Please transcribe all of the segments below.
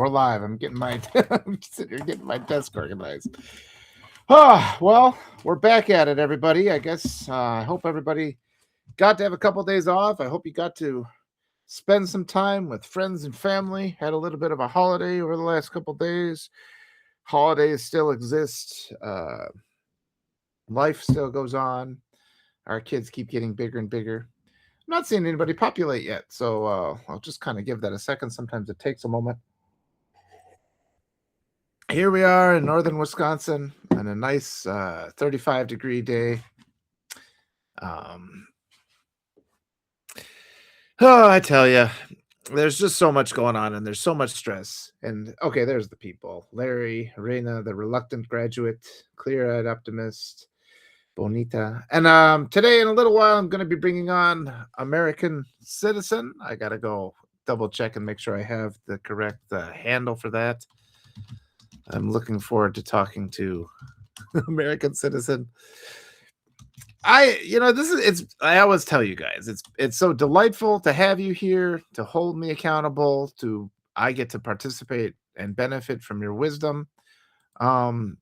We're live. I'm getting my I'm sitting here getting my desk organized. Well, we're back at it, everybody. I guess I hope everybody got to have a couple days off. I hope you got to spend some time with friends and family. Had a little bit of a holiday over the last couple days. Holidays still exist. Life still goes on. Our kids keep getting bigger and bigger. I'm not seeing anybody populate yet, so I'll just kind of give that a second. Sometimes it takes a moment. Here we are in northern Wisconsin on a nice 35-degree day. I tell you, there's just so much going on and there's so much stress. And okay, there's the people. Larry, Reina, the reluctant graduate, clear-eyed optimist, Bonita. And today, in a little while, I'm going to be bringing on American Citizen. I got to go double check and make sure I have the correct handle for that. I'm looking forward to talking to American Citizen. I always tell you guys, it's so delightful to have you here, to hold me accountable, I get to participate and benefit from your wisdom. And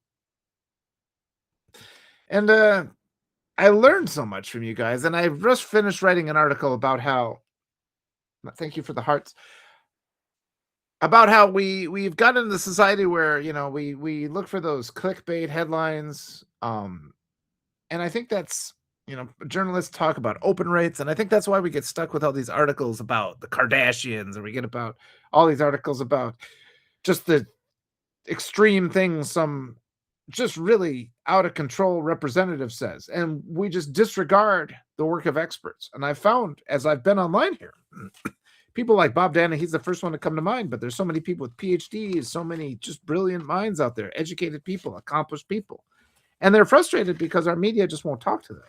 I learned so much from you guys, and I just finished writing an article about how, thank you for the hearts, about how we've gotten into society where, we look for those clickbait headlines. And I think that's, journalists talk about open rates, and I think that's why we get stuck with all these articles about the Kardashians, and we get about all these articles about just the extreme things some just really out of control representative says, and we just disregard the work of experts. And I found, as I've been online here, people like Bob Dana, he's the first one to come to mind, but there's so many people with PhDs, so many just brilliant minds out there, educated people, accomplished people. And they're frustrated because our media just won't talk to them.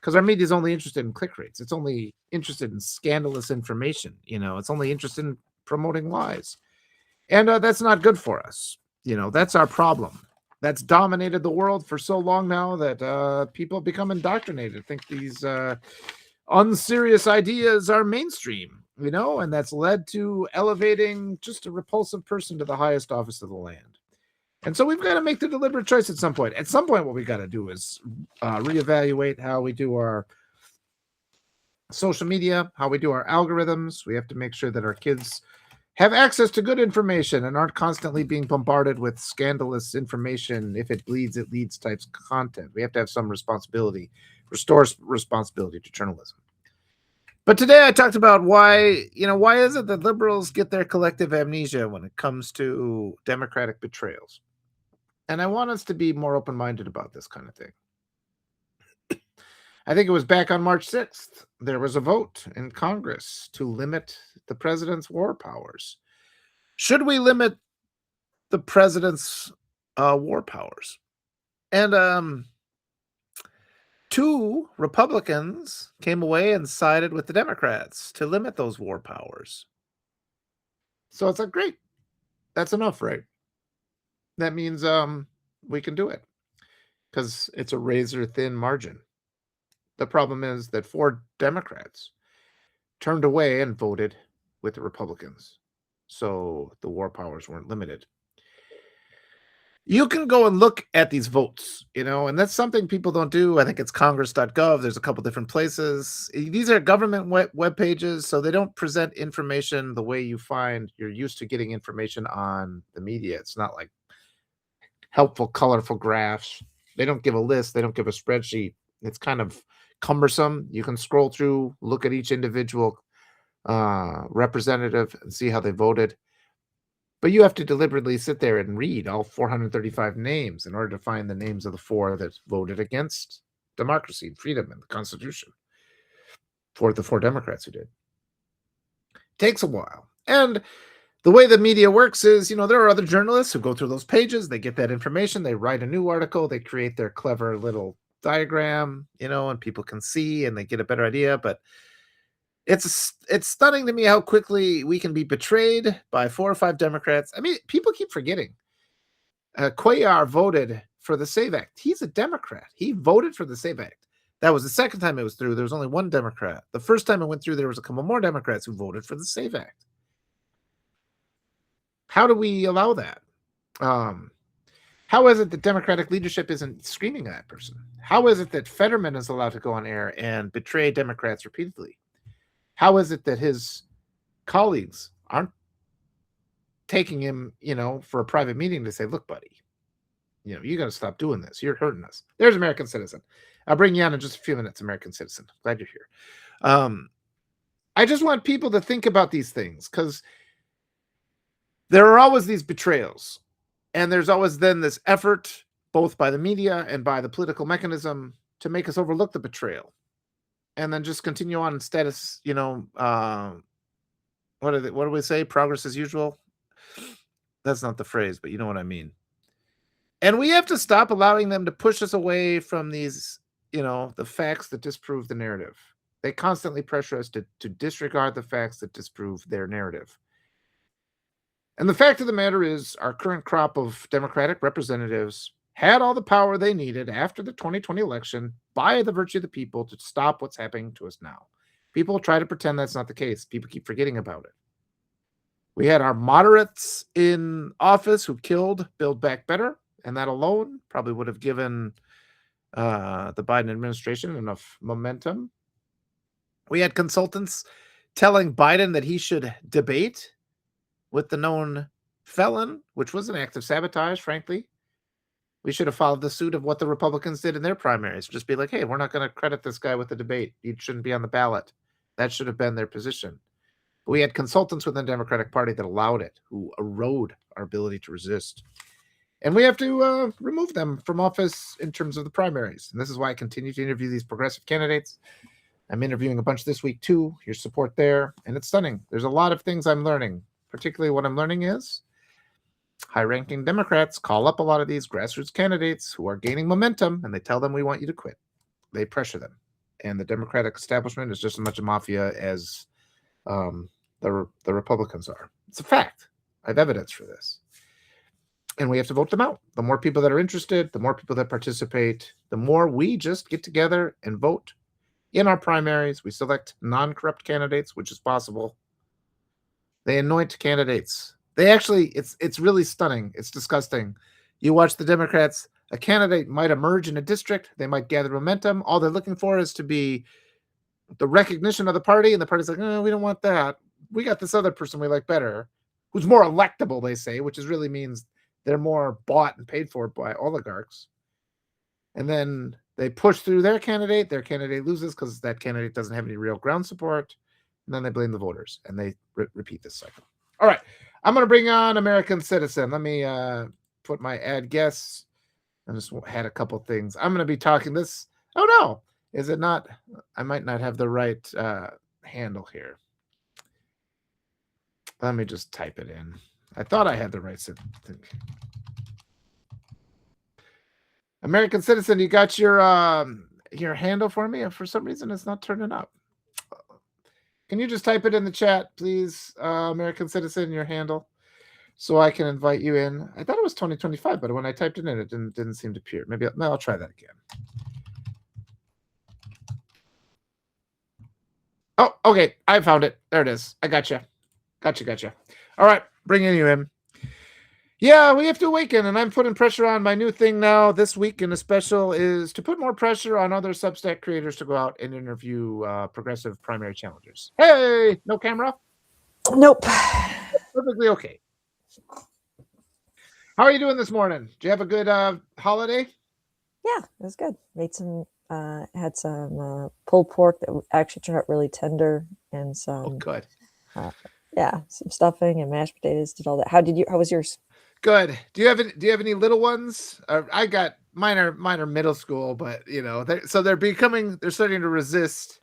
Because our media is only interested in click rates. It's only interested in scandalous information. It's only interested in promoting lies. And that's not good for us. That's our problem. That's dominated the world for so long now that people become indoctrinated, think these unserious ideas are mainstream, and that's led to elevating just a repulsive person to the highest office of the land. And so we've got to make the deliberate choice at some point. At some point, what we got to do is reevaluate how we do our social media, how we do our algorithms. We have to make sure that our kids have access to good information and aren't constantly being bombarded with scandalous information. If it bleeds, it leads types of content. We have to have some responsibility, restore responsibility to journalism. But today I talked about why is it that liberals get their collective amnesia when it comes to democratic betrayals? And I want us to be more open-minded about this kind of thing. I think it was back on March 6th, there was a vote in Congress to limit the president's war powers. Should we limit the president's war powers? And 2 Republicans came away and sided with the Democrats to limit those war powers. So it's like, great. That's enough, right? That means we can do it because it's a razor-thin margin. The problem is that 4 Democrats turned away and voted with the Republicans, so the war powers weren't limited. You can go and look at these votes, and that's something people don't do. I think it's congress.gov. There's a couple different places. These are government web pages, so they don't present information the way you're used to getting information on the media. It's not like helpful, colorful graphs. They don't give a list. They don't give a spreadsheet. It's kind of cumbersome. You can scroll through, look at each individual representative and see how they voted. But you have to deliberately sit there and read all 435 names in order to find the names of the 4 that voted against democracy and freedom and the Constitution. For the 4 Democrats who did. Takes a while. And the way the media works is, there are other journalists who go through those pages. They get that information. They write a new article. They create their clever little diagram, and people can see and they get a better idea. But it's stunning to me how quickly we can be betrayed by 4 or 5 Democrats. I mean, people keep forgetting. Cuellar voted for the SAVE Act. He's a Democrat. He voted for the SAVE Act. That was the second time it was through. There was only 1 Democrat. The first time it went through, there was a couple more Democrats who voted for the SAVE Act. How do we allow that? How is it that Democratic leadership isn't screaming at that person? How is it that Fetterman is allowed to go on air and betray Democrats repeatedly? How is it that his colleagues aren't taking him, for a private meeting to say, look, buddy, you got to stop doing this. You're hurting us. There's American Citizen. I'll bring you on in just a few minutes, American Citizen. Glad you're here. I just want people to think about these things because there are always these betrayals. And there's always then this effort, both by the media and by the political mechanism, to make us overlook the betrayal. And then just continue on status, what do we say? Progress as usual? That's not the phrase, but you know what I mean. And we have to stop allowing them to push us away from these, the facts that disprove the narrative. They constantly pressure us to disregard the facts that disprove their narrative. And the fact of the matter is, our current crop of Democratic representatives had all the power they needed after the 2020 election by the virtue of the people to stop what's happening to us now. People try to pretend that's not the case. People keep forgetting about it. We had our moderates in office who killed Build Back Better, and that alone probably would have given the Biden administration enough momentum. We had consultants telling Biden that he should debate with the known felon, which was an act of sabotage, frankly. We should have followed the suit of what the Republicans did in their primaries. Just be like, hey, we're not going to credit this guy with the debate. He shouldn't be on the ballot. That should have been their position. But we had consultants within the Democratic Party that allowed it, who erode our ability to resist. And we have to remove them from office in terms of the primaries. And this is why I continue to interview these progressive candidates. I'm interviewing a bunch this week, too. Your support there. And it's stunning. There's a lot of things I'm learning. Particularly what I'm learning is high-ranking Democrats call up a lot of these grassroots candidates who are gaining momentum, and they tell them, we want you to quit. They pressure them. And the Democratic establishment is just as much a mafia as the Republicans are. It's a fact. I have evidence for this. And we have to vote them out. The more people that are interested, the more people that participate, the more we just get together and vote. In our primaries, we select non-corrupt candidates, which is possible. They anoint candidates. They actually, it's really stunning. It's disgusting. You watch the Democrats, a candidate might emerge in a district. They might gather momentum. All they're looking for is to be the recognition of the party. And the party's like, no, we don't want that. We got this other person we like better, who's more electable, they say, which is really means they're more bought and paid for by oligarchs. And then they push through their candidate loses because that candidate doesn't have any real ground support. And then they blame the voters, and they repeat this cycle. All right. I'm going to bring on American Citizen. Let me put my ad guests. I just had a couple things. I'm going to be talking this. Oh, no. Is it not? I might not have the right handle here. Let me just type it in. I thought I had the right thing. American Citizen, you got your handle for me? For some reason, it's not turning up. Can you just type it in the chat, please, American Citizen, your handle, so I can invite you in? I thought it was 2025, but when I typed it in, it didn't seem to appear. Maybe I'll try that again. Oh, okay. I found it. There it is. I gotcha. Gotcha. All right. Bringing you in. Yeah, we have to awaken, and I'm putting pressure on. My new thing now this week in a special is to put more pressure on other Substack creators to go out and interview progressive primary challengers. Hey, no camera? Nope. Perfectly okay. How are you doing this morning? Did you have a good holiday? Yeah, it was good. Made some, had some pulled pork that actually turned out really tender, and some. Oh, good. Yeah, some stuffing and mashed potatoes. Did all that. How was yours? Good. Do you have any little ones? I got mine are middle school, but they're starting to resist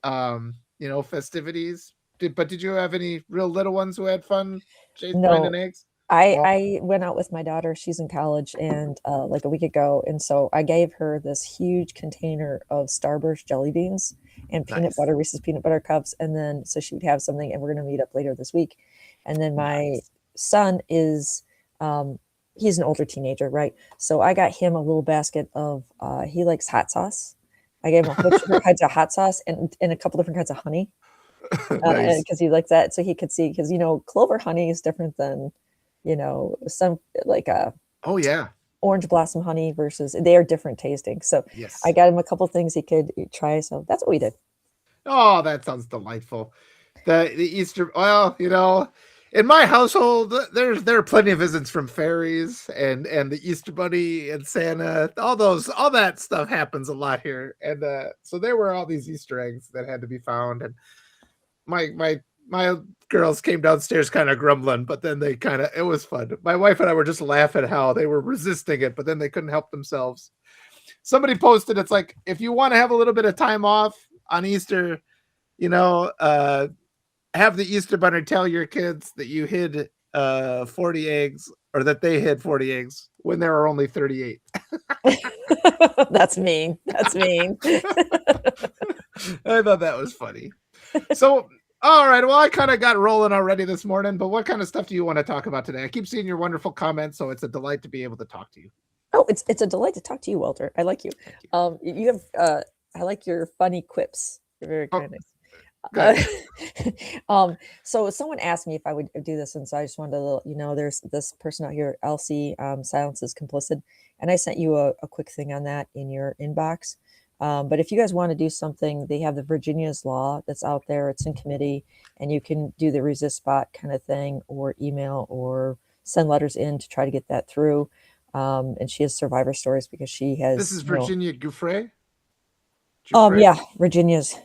festivities. Did you have any real little ones who had fun finding eggs? I went out with my daughter. She's in college, and like a week ago, and so I gave her this huge container of Starburst jelly beans and peanut butter, Reese's peanut butter cups, and then so she would have something, and we're going to meet up later this week. And then my son is he's an older teenager, right? So I got him a little basket of he likes hot sauce. I gave him a whole different kinds of hot sauce and a couple different kinds of honey. Because he likes that, so he could see, because clover honey is different than some like a Oh yeah. orange blossom honey versus they are different tasting. So I Yes. got him a couple things he could try. So that's what we did. Oh, that sounds delightful. The Easter, well, in my household, there are plenty of visits from fairies and the Easter Bunny and Santa. All that stuff happens a lot here, and so there were all these Easter eggs that had to be found, and my girls came downstairs kind of grumbling, but then it was fun. My wife and I were just laughing how they were resisting it, but then they couldn't help themselves. Somebody posted, it's like, if you want to have a little bit of time off on Easter, you know, uh, have the Easter Bunny tell your kids that you hid 40 eggs, or that they hid 40 eggs when there are only 38. That's mean. That's mean. I thought that was funny. So, all right. Well, I kind of got rolling already this morning, but what kind of stuff do you want to talk about today? I keep seeing your wonderful comments, so it's a delight to be able to talk to you. Oh, it's a delight to talk to you, Walter. I like you. You have I like your funny quips. You're very kind. So someone asked me if I would do this, and so I just wanted to, there's this person out here, Elsie, Silence is Complicit, and I sent you a quick thing on that in your inbox. But if you guys want to do something, they have the Virginia's law that's out there. It's in committee, and you can do the resist bot kind of thing, or email, or send letters in to try to get that through. And she has survivor stories because she has. This is Virginia Giuffre. Yeah, Virginia's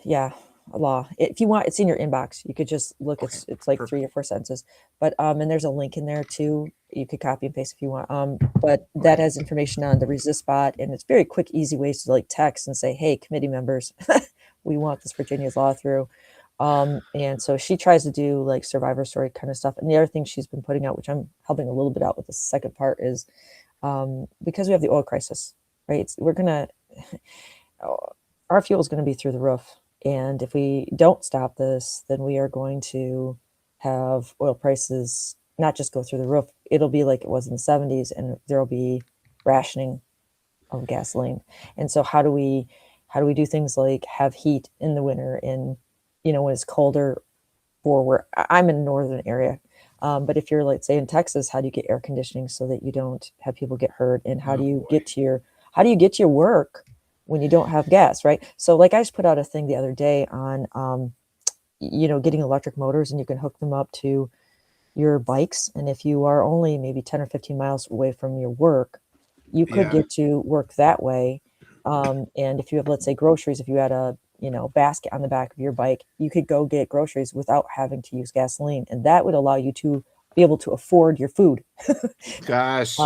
law. If you want, it's in your inbox. You could just look. Okay, it's like perfect. 3 or 4 sentences. But and there's a link in there too. You could copy and paste if you want. But that has information on the resist bot, and it's very quick, easy ways to like text and say, "Hey, committee members, we want this Virginia's law through." And so she tries to do like survivor story kind of stuff. And the other thing she's been putting out, which I'm helping a little bit out with the second part, is because we have the oil crisis, right? We're gonna our fuel is going to be through the roof. And if we don't stop this, then we are going to have oil prices not just go through the roof. It'll be like it was in the 70s, and there'll be rationing of gasoline. And so how do we do things like have heat in the winter, and when it's colder, or where I'm in a northern area. But if you're, like, say, in Texas, how do you get air conditioning so that you don't have people get hurt? And how do you get to your work when you don't have gas, right? So like I just put out a thing the other day on, getting electric motors, and you can hook them up to your bikes. And if you are only maybe 10 or 15 miles away from your work, you could get to work that way. And if you have, let's say, groceries, if you had a, basket on the back of your bike, you could go get groceries without having to use gasoline. And that would allow you to be able to afford your food. Gosh.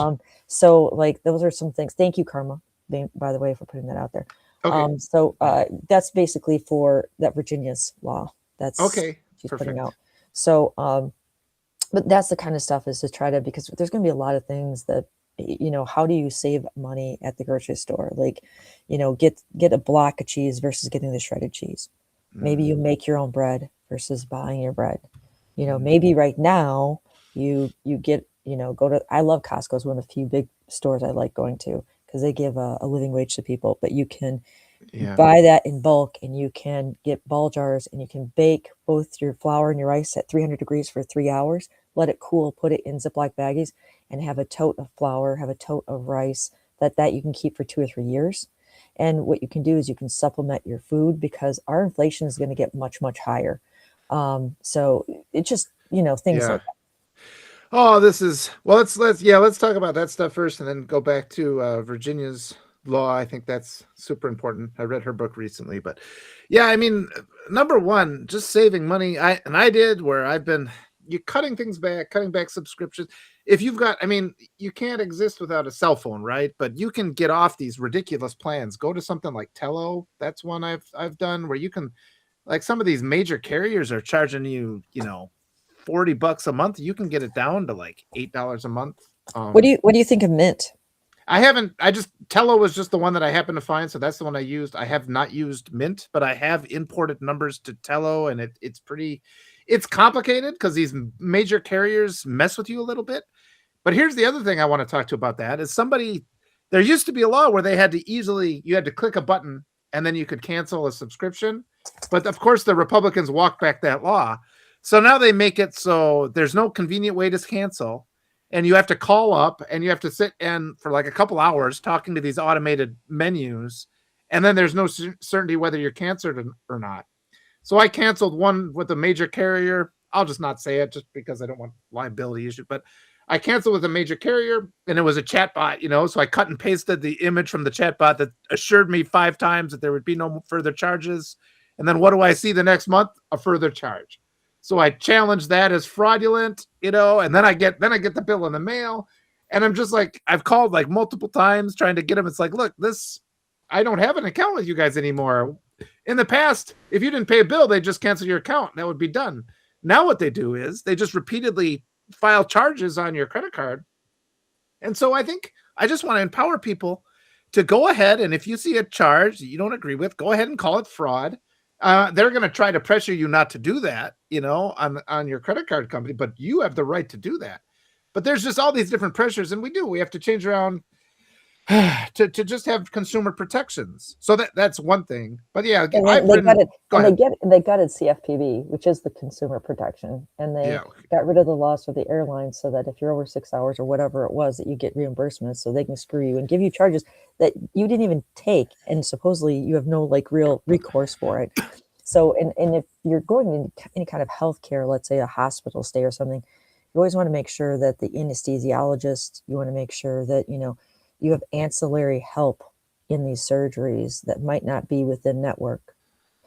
So like, those are some things. Thank you, Karma, by the way, for putting that out there. Okay. So that's basically for that Virginia's law. That's okay. She's perfect. Putting out. So, but that's the kind of stuff, is to try to, because there's going to be a lot of things that, how do you save money at the grocery store? Like, get a block of cheese versus getting the shredded cheese. Maybe you make your own bread versus buying your bread. Maybe right now you get, I love Costco. It's one of the few big stores I like going to, because they give a living wage to people, but you can buy that in bulk, and you can get ball jars, and you can bake both your flour and your rice at 300 degrees for 3 hours, let it cool, put it in Ziploc baggies, and have a tote of flour, have a tote of rice that you can keep for 2 or 3 years. And what you can do is you can supplement your food, because our inflation is going to get much, much higher. So it just, things like that. Oh, let's talk about that stuff first, and then go back to Virginia's law. I think that's super important. I read her book recently, but yeah, I mean, number one, just saving money. I did, where I've been cutting back subscriptions. If you've got, you can't exist without a cell phone, right? But you can get off these ridiculous plans. Go to something like Tello. That's one I've done, where you can, like, some of these major carriers are charging you, $40 a month. You can get it down to like $8 a month. What do you think of Mint? Tello was just the one that I happened to find, so that's the one I used. I have not used Mint, but I have imported numbers to Tello, and it's complicated because these major carriers mess with you a little bit. But here's the other thing I want to talk to about that is there used to be a law where you had to click a button and then you could cancel a subscription. But of course the Republicans walked back that law. So now they make it so there's no convenient way to cancel. and you have to call up and you have to sit and for like a couple hours talking to these automated menus, and then there's no certainty whether you're canceled or not. So I canceled one with a major carrier. I'll just not say it just because I don't want liability issues, but I canceled with a major carrier and it was a chatbot, so I cut and pasted the image from the chatbot that assured me 5 times that there would be no further charges. And then what do I see the next month? A further charge. So I challenged that as fraudulent, and then I get the bill in the mail. And I'm just like, I've called like multiple times trying to get them. It's like, look, I don't have an account with you guys anymore. In the past, if you didn't pay a bill, they just cancel your account and that would be done. Now what they do is they just repeatedly file charges on your credit card. And so I think I just want to empower people to go ahead, and if you see a charge that you don't agree with, go ahead and call it fraud. They're going to try to pressure you not to do that, on your credit card company, but you have the right to do that. But there's just all these different pressures, and we have to change around to just have consumer protections. So that's one thing. But yeah, they gutted CFPB, which is the consumer protection, and they got rid of the laws for the airlines so that if you're over 6 hours or whatever it was, that you get reimbursements, so they can screw you and give you charges that you didn't even take, and supposedly you have no like real recourse for it. So, and if you're going into any kind of healthcare, let's say a hospital stay or something, you always want to make sure that the anesthesiologist, you want to make sure that you have ancillary help in these surgeries that might not be within network,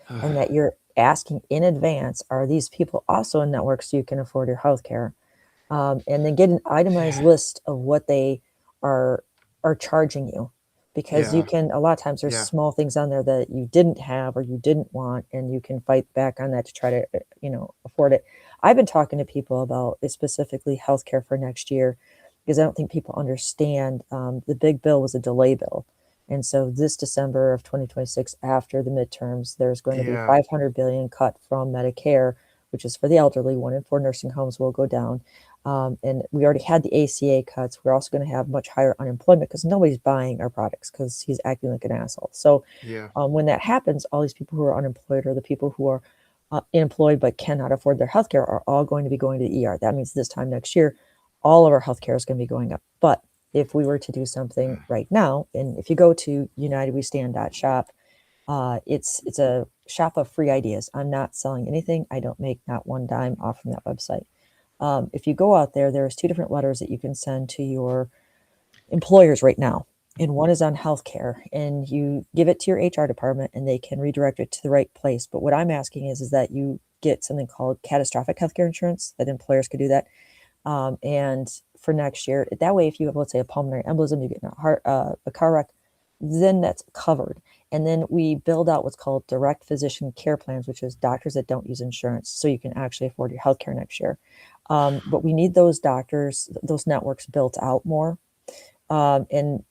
and that you're asking in advance, are these people also in network so you can afford your health care? And then get an itemized list of what they are charging you, because you can, a lot of times there's small things on there that you didn't have or you didn't want, and you can fight back on that to try to, afford it. I've been talking to people about specifically healthcare for next year, because I don't think people understand the big bill was a delay bill. And so this December of 2026, after the midterms, there's going to be $500 billion cut from Medicare, which is for the elderly. 1 in 4 nursing homes will go down. And we already had the ACA cuts. We're also going to have much higher unemployment because nobody's buying our products because he's acting like an asshole. So when that happens, all these people who are unemployed or the people who are employed but cannot afford their healthcare are all going to be going to the ER. That means this time next year, all of our healthcare is going to be going up. But if we were to do something right now, and if you go to unitedwestand.shop, it's a shop of free ideas. I'm not selling anything. I don't make not one dime off from that website. If you go out there, there's 2 different letters that you can send to your employers right now. And one is on healthcare, and you give it to your HR department and they can redirect it to the right place. But what I'm asking is that you get something called catastrophic healthcare insurance, that employers could do that. And for next year, that way, if you have, let's say, a pulmonary embolism, you get in a car wreck, then that's covered. And then we build out what's called direct physician care plans, which is doctors that don't use insurance, so you can actually afford your healthcare next year. But we need those doctors, those networks built out more. And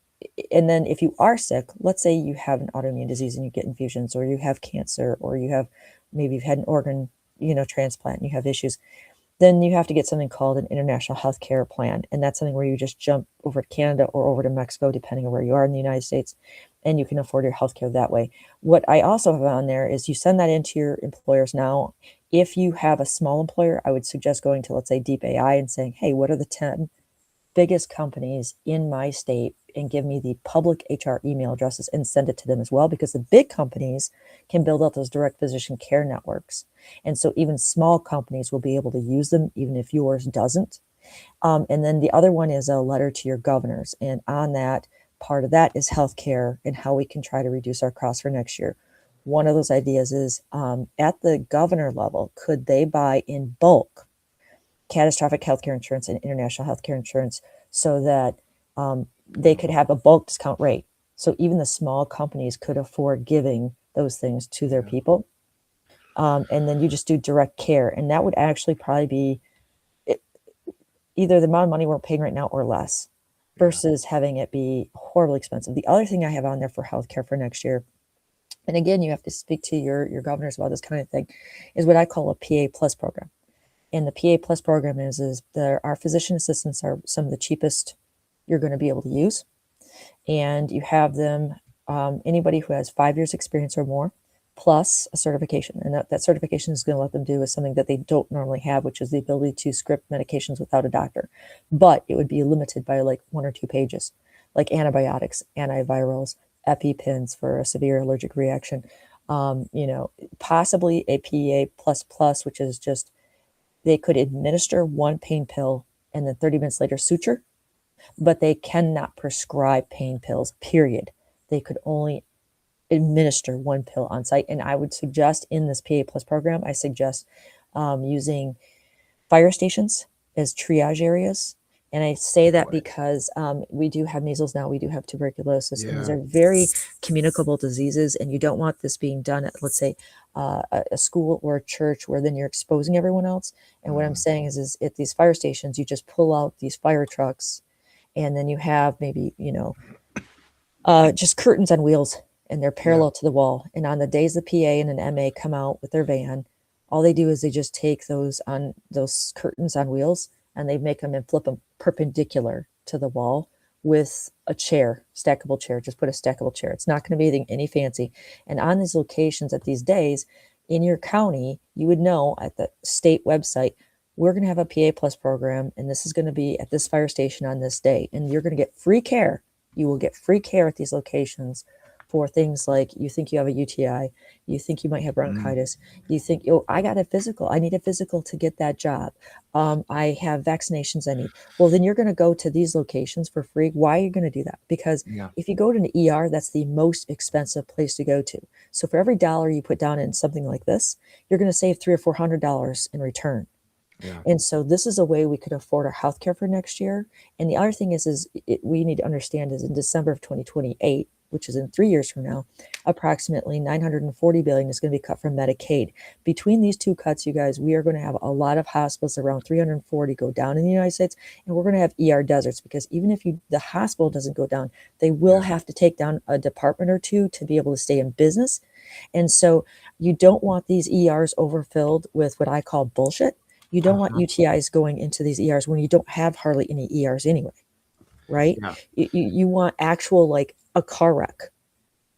then if you are sick, let's say you have an autoimmune disease and you get infusions, or you have cancer, or maybe you've had an organ, transplant, and you have issues, then you have to get something called an international healthcare plan. And that's something where you just jump over to Canada or over to Mexico, depending on where you are in the United States, and you can afford your healthcare that way. What I also have on there is you send that into your employers now. If you have a small employer, I would suggest going to, let's say, Deep AI and saying, hey, what are the 10 biggest companies in my state, and give me the public HR email addresses and send it to them as well, because the big companies can build out those direct physician care networks. And so even small companies will be able to use them, even if yours doesn't. And then the other one is a letter to your governors. And on that, part of that is healthcare and how we can try to reduce our costs for next year. One of those ideas is at the governor level, could they buy in bulk catastrophic healthcare insurance and international healthcare insurance, so that they could have a bulk discount rate. So even the small companies could afford giving those things to their people. And then you just do direct care. And that would actually probably be either the amount of money we're paying right now or less, versus having it be horribly expensive. The other thing I have on there for healthcare for next year, and again, you have to speak to your governors about this kind of thing, is what I call a PA Plus program. And the PA Plus program is our physician assistants are some of the cheapest you're going to be able to use. And you have them, anybody who has 5 years experience or more, plus a certification. And that certification is going to let them do is something that they don't normally have, which is the ability to script medications without a doctor. But it would be limited by like 1 or 2 pages, like antibiotics, antivirals, EpiPens for a severe allergic reaction. Possibly a PEA plus plus, which is just they could administer one pain pill and then 30 minutes later suture, but they cannot prescribe pain pills, period. They could only administer one pill on site. And I would suggest in this PA Plus program, I suggest using fire stations as triage areas. And I say that because we do have measles now, we do have tuberculosis, and these are very communicable diseases. And you don't want this being done at, let's say, a school or a church where then you're exposing everyone else. And what I'm saying is at these fire stations, you just pull out these fire trucks, and then you have maybe, just curtains on wheels, and they're parallel to the wall. And on the days the PA and an MA come out with their van, all they do is they just take those curtains on wheels and they make them and flip them perpendicular to the wall with a chair, stackable chair. Just put a stackable chair. It's not going to be anything any fancy. And on these locations at these days in your county, you would know at the state website, we're going to have a PA Plus program, and this is going to be at this fire station on this day. And you're going to get free care. You will get free care at these locations for things like you think you have a UTI, you think you might have bronchitis, you think, I got a physical, I need a physical to get that job. I have vaccinations I need. Well, then you're going to go to these locations for free. Why are you going to do that? Because if you go to an ER, that's the most expensive place to go to. So for every dollar you put down in something like this, you're going to save $300 or $400 in return. And so this is a way we could afford our healthcare for next year. And the other thing we need to understand is in December of 2028, which is in 3 years from now, approximately $940 billion is going to be cut from Medicaid. Between these two cuts, you guys, we are going to have a lot of hospitals, around 340, go down in the United States, and we're going to have ER deserts, because even if the hospital doesn't go down, they will have to take down a department or two to be able to stay in business. And so you don't want these ERs overfilled with what I call bullshit. You don't want UTIs going into these ERs when you don't have hardly any ERs anyway, right? You want actual, like a car wreck,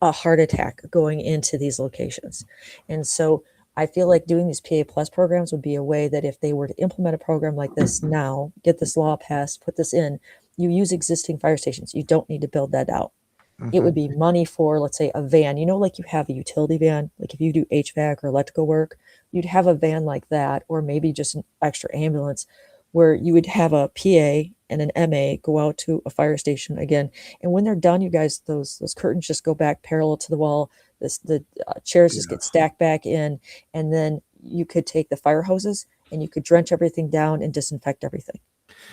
a heart attack going into these locations. And so I feel like doing these PA Plus programs would be a way that if they were to implement a program like this now, get this law passed, put this in, you use existing fire stations. You don't need to build that out. It would be money for, let's say, a van. Like you have a utility van, like if you do HVAC or electrical work, you'd have a van like that, or maybe just an extra ambulance where you would have a PA and an MA go out to a fire station again. And when they're done, you guys, those curtains just go back parallel to the wall. The chairs just get stacked back in. And then you could take the fire hoses and you could drench everything down and disinfect everything.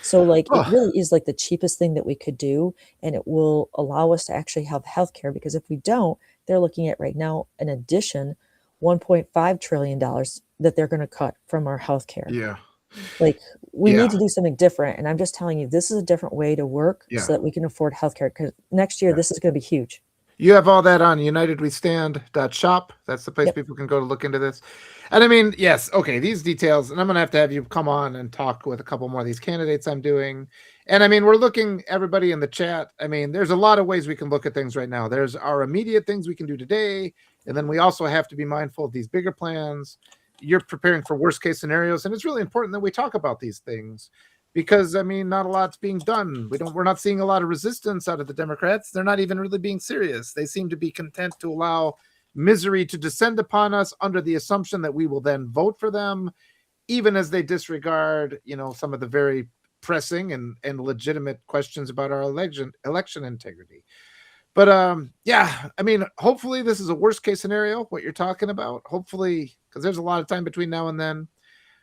So like it really is like the cheapest thing that we could do, and it will allow us to actually have healthcare, because if we don't, they're looking at right now, in addition, $1.5 trillion that they're going to cut from our healthcare. Like we need to do something different. And I'm just telling you, this is a different way to work so that we can afford healthcare, because next year this is going to be huge. You have all that on unitedwestand.shop. That's the place people can go to look into this. And I mean, yes, okay, these details, and I'm going to have you come on and talk with a couple more of these candidates I'm doing. And I mean, we're looking, everybody in the chat, I mean, there's a lot of ways we can look at things right now. There's our immediate things we can do today. And then we also have to be mindful of these bigger plans. You're preparing for worst case scenarios. And it's really important that we talk about these things, because I mean, not a lot's being done. We're not seeing a lot of resistance out of the Democrats. They're not even really being serious. They seem to be content to allow misery to descend upon us under the assumption that we will then vote for them, even as they disregard, some of the very pressing and legitimate questions about our election integrity. But I mean, hopefully this is a worst case scenario, what you're talking about. Hopefully, because there's a lot of time between now and then.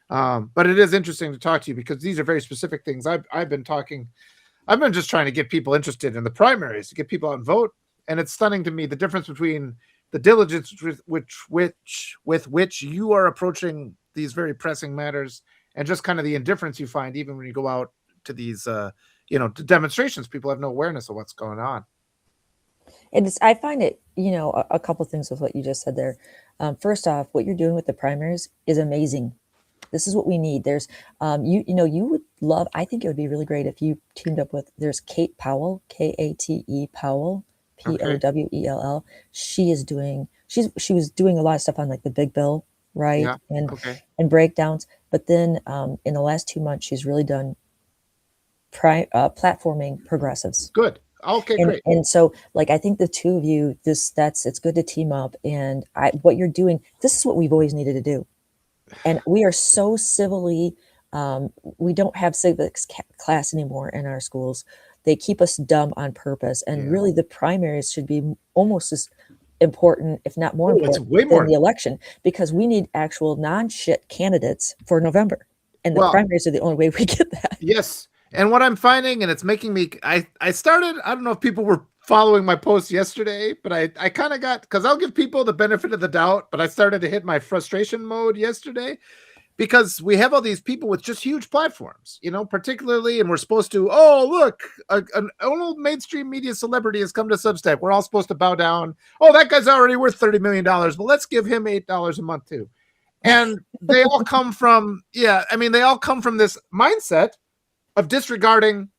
But it is interesting to talk to you, because these are very specific things. I've been just trying to get people interested in the primaries, to get people out and vote. And it's stunning to me the difference between the diligence with which you are approaching these very pressing matters, and just kind of the indifference you find even when you go out to these to demonstrations. People have no awareness of what's going on. And I find it, a couple of things with what you just said there. First off, what you're doing with the primaries is amazing. This is what we need. There's, you would love, I think it would be really great if you teamed up with, there's Kate Powell, Kate Powell, Powell. She is doing she was doing a lot of stuff on like the big bill, right? Yeah. Okay. And breakdowns. But then in the last 2 months, she's really done platforming progressives. Good. Okay, great. And so like I think the two of you, it's good to team up. And what you're doing, this is what we've always needed to do. And we are so civilly, we don't have civics class anymore in our schools. They keep us dumb on purpose. And really the primaries should be almost as important, if not more it's important, way more than the election, because we need actual non-shit candidates for November. And the Well, primaries are the only way we get that. yes. And what I'm finding, and it's making me, I started, I don't know if people were following my post yesterday, but I kind of got, because I'll give people the benefit of the doubt, but I started to hit my frustration mode yesterday because we have all these people with just huge platforms, you know, particularly, and we're supposed to, oh, look, an old mainstream media celebrity has come to Substack. We're all supposed to bow down. Oh, that guy's already worth $30 million. Well, let's give him $8 a month too. And they all come from, they all come from this mindset of disregarding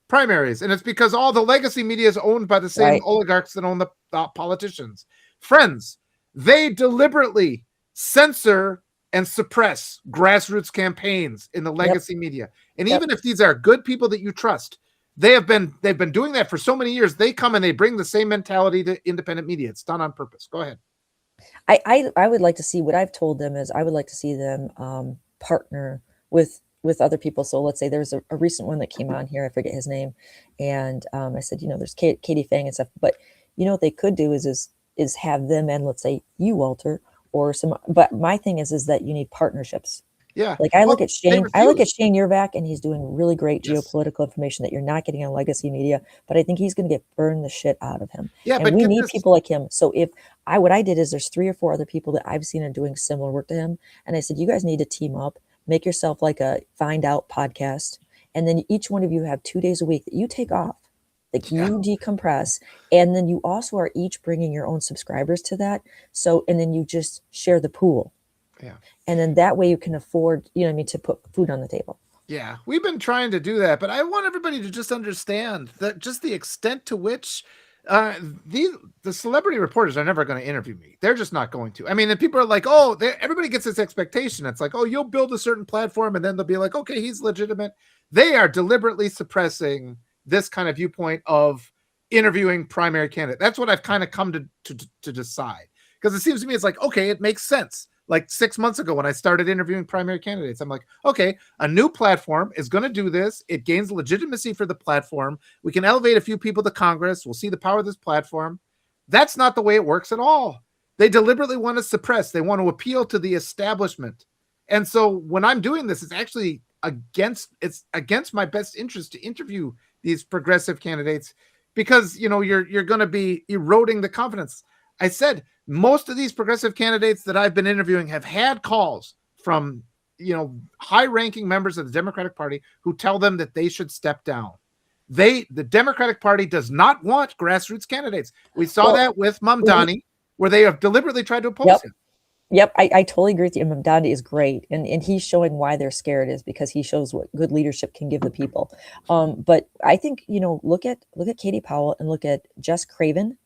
primaries. And it's because all the legacy media is owned by the same oligarchs that own the politicians. Friends, they deliberately censor and suppress grassroots campaigns in the legacy media. And even if these are good people that you trust, they've been doing that for so many years. They come and they bring the same mentality to independent media. It's done on purpose. Go ahead. I would like to see, what I've told them is I would like to see them partner with other people. So let's say there's a recent one that came on here, I forget his name, and I said, you know, there's Katie Fang and stuff, but you know what they could do is have them, and let's say you, Walter, or some. But my thing is that you need partnerships. Yeah. Like I look at Shane Yervac, and he's doing really great geopolitical information that you're not getting on legacy media, but I think he's going to get burned the shit out of him. Yeah, and but we need people like him. So what I did is there's 3 or 4 other people that I've seen are doing similar work to him. And I said, you guys need to team up, make yourself like a Find Out podcast. And then each one of you have 2 days a week that you take off, like you decompress. And then you also are each bringing your own subscribers to that. So, and then you just share the pool. Yeah. And then that way you can afford, you know what I mean, to put food on the table. Yeah, we've been trying to do that, but I want everybody to just understand that just the extent to which the celebrity reporters are never going to interview me. They're just not going to. I mean, and people are like, oh, everybody gets this expectation. It's like, oh, you'll build a certain platform and then they'll be like, okay, he's legitimate. They are deliberately suppressing this kind of viewpoint of interviewing primary candidate. That's what I've kind of come to decide, because it seems to me it's like, okay, it makes sense. Like 6 months ago when I started interviewing primary candidates, I'm like, okay, a new platform is going to do this. It gains legitimacy for the platform. We can elevate a few people to Congress. We'll see the power of this platform. That's not the way it works at all. They deliberately want to suppress. They want to appeal to the establishment. And so when I'm doing this, it's actually against my best interest to interview these progressive candidates, because, you know, you're going to be eroding the confidence. I said, most of these progressive candidates that I've been interviewing have had calls from, you know, high-ranking members of the Democratic Party who tell them that they should step down. The Democratic Party does not want grassroots candidates. We saw that with Mamdani, where they have deliberately tried to oppose him. Yep, I totally agree with you. Mamdani is great, and he's showing why they're scared, is because he shows what good leadership can give the people. But I think, you know, look at Katie Powell and look at Jess Craven.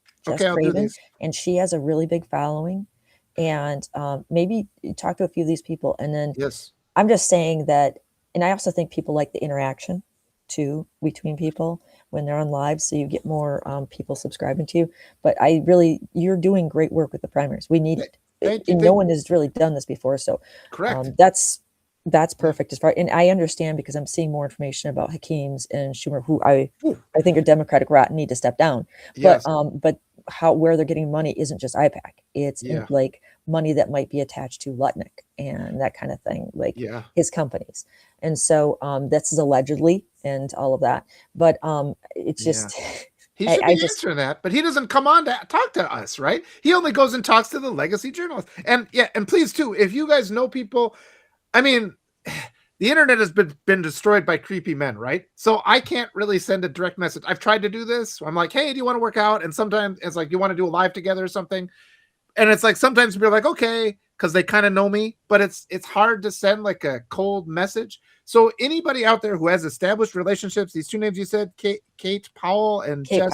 And she has a really big following, and maybe talk to a few of these people. And then I'm just saying that, and I also think people like the interaction too between people when they're on live, so you get more people subscribing to you. But you're doing great work with the primaries. We need it. And no one has really done this before, so that's perfect as far. And I understand, because I'm seeing more information about Hakeem's and Schumer, who I think are Democratic rot and need to step down. But where they're getting money isn't just IPAC. It's like money that might be attached to Lutnick and that kind of thing, like his companies. And so this is allegedly and all of that. But it's just he should be answering that, but he doesn't come on to talk to us, right? He only goes and talks to the legacy journalists. And and please too, if you guys know people, I mean, the internet has been destroyed by creepy men, right? So I can't really send a direct message. I've tried to do this. I'm like, hey, do you want to work out? And sometimes it's like, you want to do a live together or something? And it's like, sometimes people are like, okay, because they kind of know me, but it's hard to send like a cold message. So anybody out there who has established relationships, these 2 names you said, Kate Powell and Jess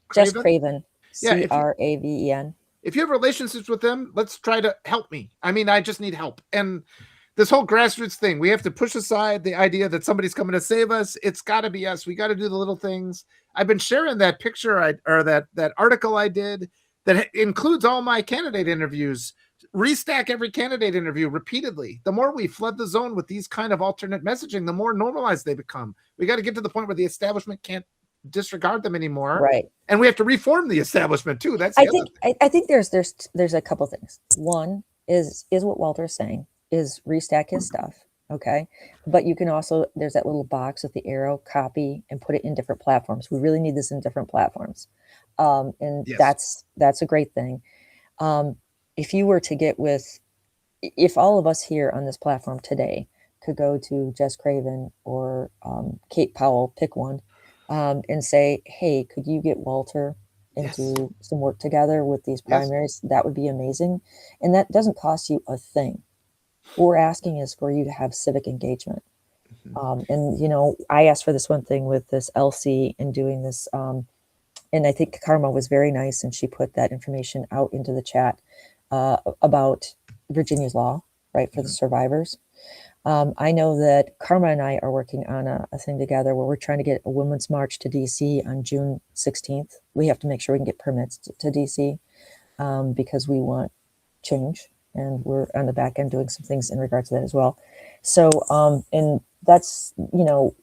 Craven, Craven, Craven. if you have relationships with them, let's try to help me. I mean, I just need help. And this whole grassroots thing, we have to push aside the idea that somebody's coming to save us. It's got to be us. We got to do the little things. I've been sharing that picture or that article I did that includes all my candidate interviews. Restack every candidate interview repeatedly. The more we flood the zone with these kind of alternate messaging, the more normalized they become. We got to get to the point where the establishment can't disregard them anymore. Right. And we have to reform the establishment too. That's I think there's a couple things. One is what Walter's saying is restack his stuff. Okay. But you can also, there's that little box with the arrow, copy and put it in different platforms. We really need this in different platforms. And yes. that's a great thing. If you were to get with, if all of us here on this platform today could go to Jess Craven or Kate Powell, pick one, and say, hey, could you get Walter into some work together with these primaries? That would be amazing. And that doesn't cost you a thing. What we're asking is for you to have civic engagement. And, you know, I asked for this one thing with this LC and doing this. And I think Karma was very nice, and she put that information out into the chat about Virginia's law, right, for the survivors. I know that Karma and I are working on a thing together where we're trying to get a women's march to DC on June 16th. We have to make sure we can get permits to DC because we want change, and we're on the back end doing some things in regards to that as well. So, and that's, you know,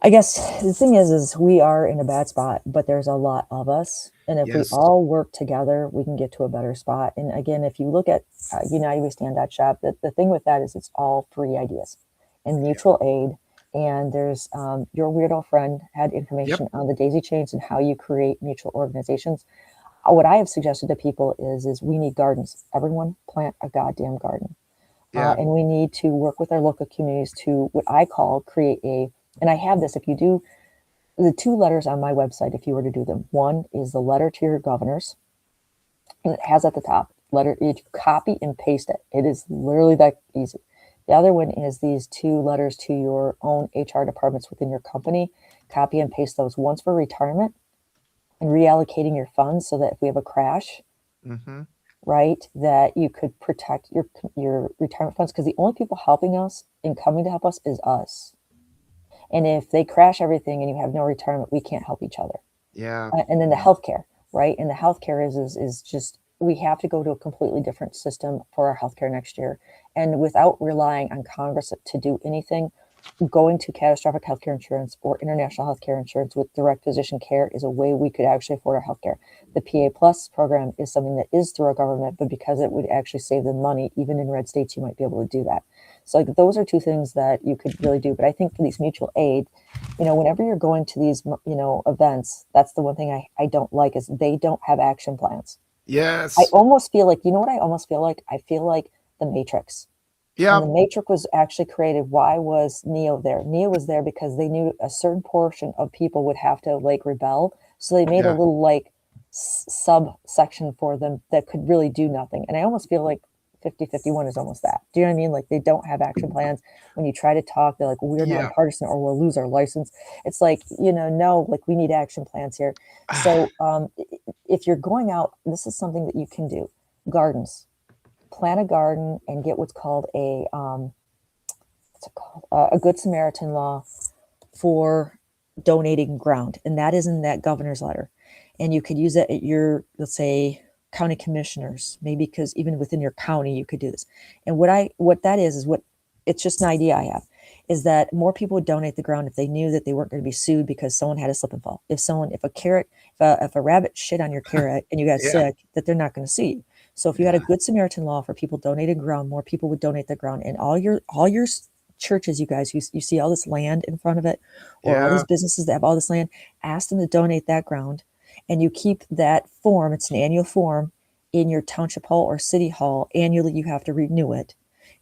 I guess the thing is we are in a bad spot, but there's a lot of us. And if we all work together, we can get to a better spot. And again, if you look at United We Stand Shop, the thing with that is it's all free ideas and mutual aid. And there's your weirdo friend had information on the daisy chains and how you create mutual organizations. What I have suggested to people is we need gardens. Everyone plant a goddamn garden. And we need to work with our local communities to what I call create a, and I have this, if you do the 2 letters on my website, if you were to do them, one is the letter to your governors, and it has at the top, letter, you copy and paste it. It is literally that easy. The other one is these 2 letters to your own HR departments within your company. Copy and paste those, once for retirement and reallocating your funds so that if we have a crash, right, that you could protect your retirement funds, because the only people helping us and coming to help us is us. And if they crash everything and you have no retirement, we can't help each other. And then the healthcare, right? And the healthcare is just, we have to go to a completely different system for our healthcare next year. And without relying on Congress to do anything, going to catastrophic healthcare insurance or international healthcare insurance with direct physician care is a way we could actually afford our healthcare. The PA Plus program is something that is through our government, but because it would actually save them money, even in red states, you might be able to do that. So like, those are 2 things that you could really do. But I think for these mutual aid, you know, whenever you're going to these, you know, events, that's the one thing I don't like is they don't have action plans. I almost feel like, you know what I almost feel like? I feel like the Matrix. And the Matrix was actually created. Why was Neo there? Neo was there because they knew a certain portion of people would have to like rebel. So they made a little like subsection for them that could really do nothing. And I almost feel like 50-51 is almost that. Do you know what I mean? Like they don't have action plans. When you try to talk, they're like, we're nonpartisan or we'll lose our license. It's like, you know, no, like we need action plans here. So if you're going out, this is something that you can do. Gardens. Plant a garden and get what's called a Good Samaritan law for donating ground. And that is in that governor's letter. And you could use it at your, let's say, county commissioners, maybe, because even within your county, you could do this. And what that is what it's just an idea I have, is that more people would donate the ground if they knew that they weren't going to be sued because someone had a slip and fall. If a rabbit shit on your carrot and you got sick, that they're not going to sue you. So if you had a Good Samaritan law for people donating ground, more people would donate the ground. And all your churches, you guys, you see all this land in front of it, or all these businesses that have all this land, ask them to donate that ground. And you keep that form, it's an annual form, in your township hall or city hall. Annually, you have to renew it.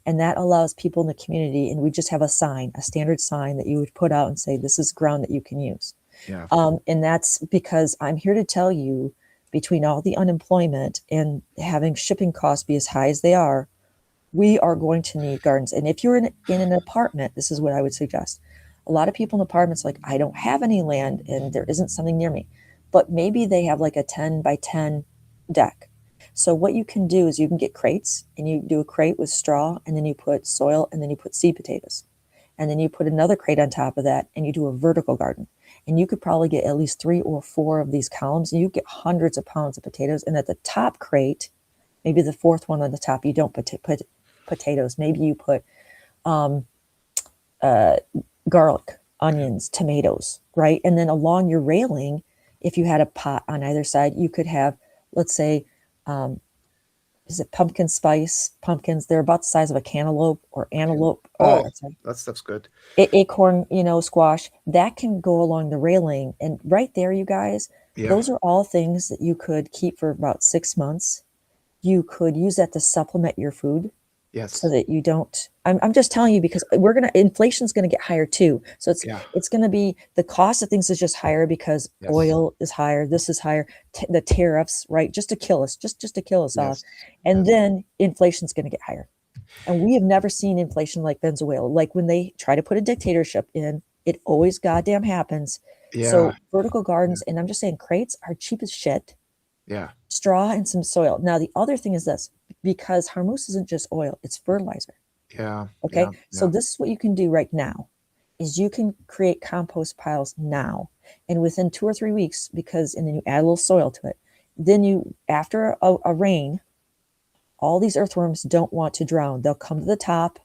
And that allows people in the community, and we just have a sign, a standard sign that you would put out and say, this is ground that you can use. And that's because I'm here to tell you, between all the unemployment and having shipping costs be as high as they are, we are going to need gardens. And if you're in an apartment, this is what I would suggest. A lot of people in apartments like, I don't have any land and there isn't something near me. But maybe they have like a 10 by 10 deck. So what you can do is you can get crates, and you do a crate with straw, and then you put soil, and then you put seed potatoes. And then you put another crate on top of that, and you do a vertical garden. And you could probably get at least 3 or 4 of these columns, and you get hundreds of pounds of potatoes. And at the top crate, maybe the fourth one on the top, you don't put potatoes. Maybe you put garlic, onions, tomatoes, right? And then along your railing, if you had a pot on either side, you could have, let's say, is it pumpkin spice pumpkins? They're about the size of a cantaloupe or antelope. That stuff's good. Acorn, squash that can go along the railing. And right there, you guys, those are all things that you could keep for about 6 months. You could use that to supplement your food. Yes. So that you don't, I'm just telling you, because inflation's going to get higher too. So it's going to be, the cost of things is just higher because oil is higher. This is higher. The tariffs, right? Just to kill us, just to kill us off. And then inflation's going to get higher. And we have never seen inflation like Venezuela. Like when they try to put a dictatorship in, it always goddamn happens. Yeah. So vertical gardens, and I'm just saying crates are cheap as shit. Yeah. Straw and some soil. Now, the other thing is this, because harmousse isn't just oil, it's fertilizer. Yeah. Okay. Yeah. So this is what you can do right now, is you can create compost piles now. And within 2 or 3 weeks, and then you add a little soil to it. Then you, after a rain, all these earthworms don't want to drown. They'll come to the top.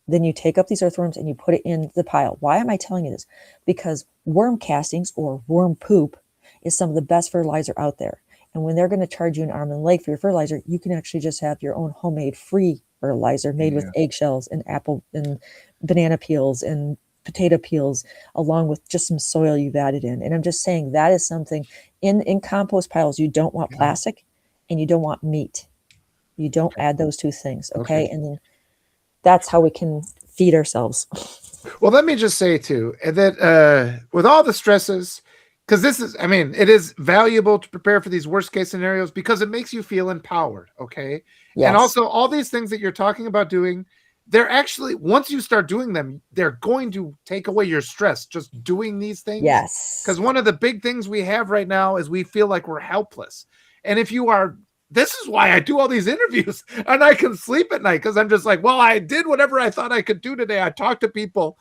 Then you take up these earthworms and you put it in the pile. Why am I telling you this? Because worm castings or worm poop is some of the best fertilizer out there. And when they're going to charge you an arm and a leg for your fertilizer, you can actually just have your own homemade free fertilizer made with eggshells and apple and banana peels and potato peels, along with just some soil you've added in. And I'm just saying that is something in compost piles. You don't want plastic and you don't want meat. You don't add those two things. Okay. And then that's how we can feed ourselves. Well, let me just say too, that with all the stresses, because it is valuable to prepare for these worst case scenarios because it makes you feel empowered. Okay. Yes. And also all these things that you're talking about doing, they're actually, once you start doing them, they're going to take away your stress, just doing these things. Yes. Because one of the big things we have right now is we feel like we're helpless. And if you are, this is why I do all these interviews and I can sleep at night, because I'm just like, well, I did whatever I thought I could do today. I talked to people.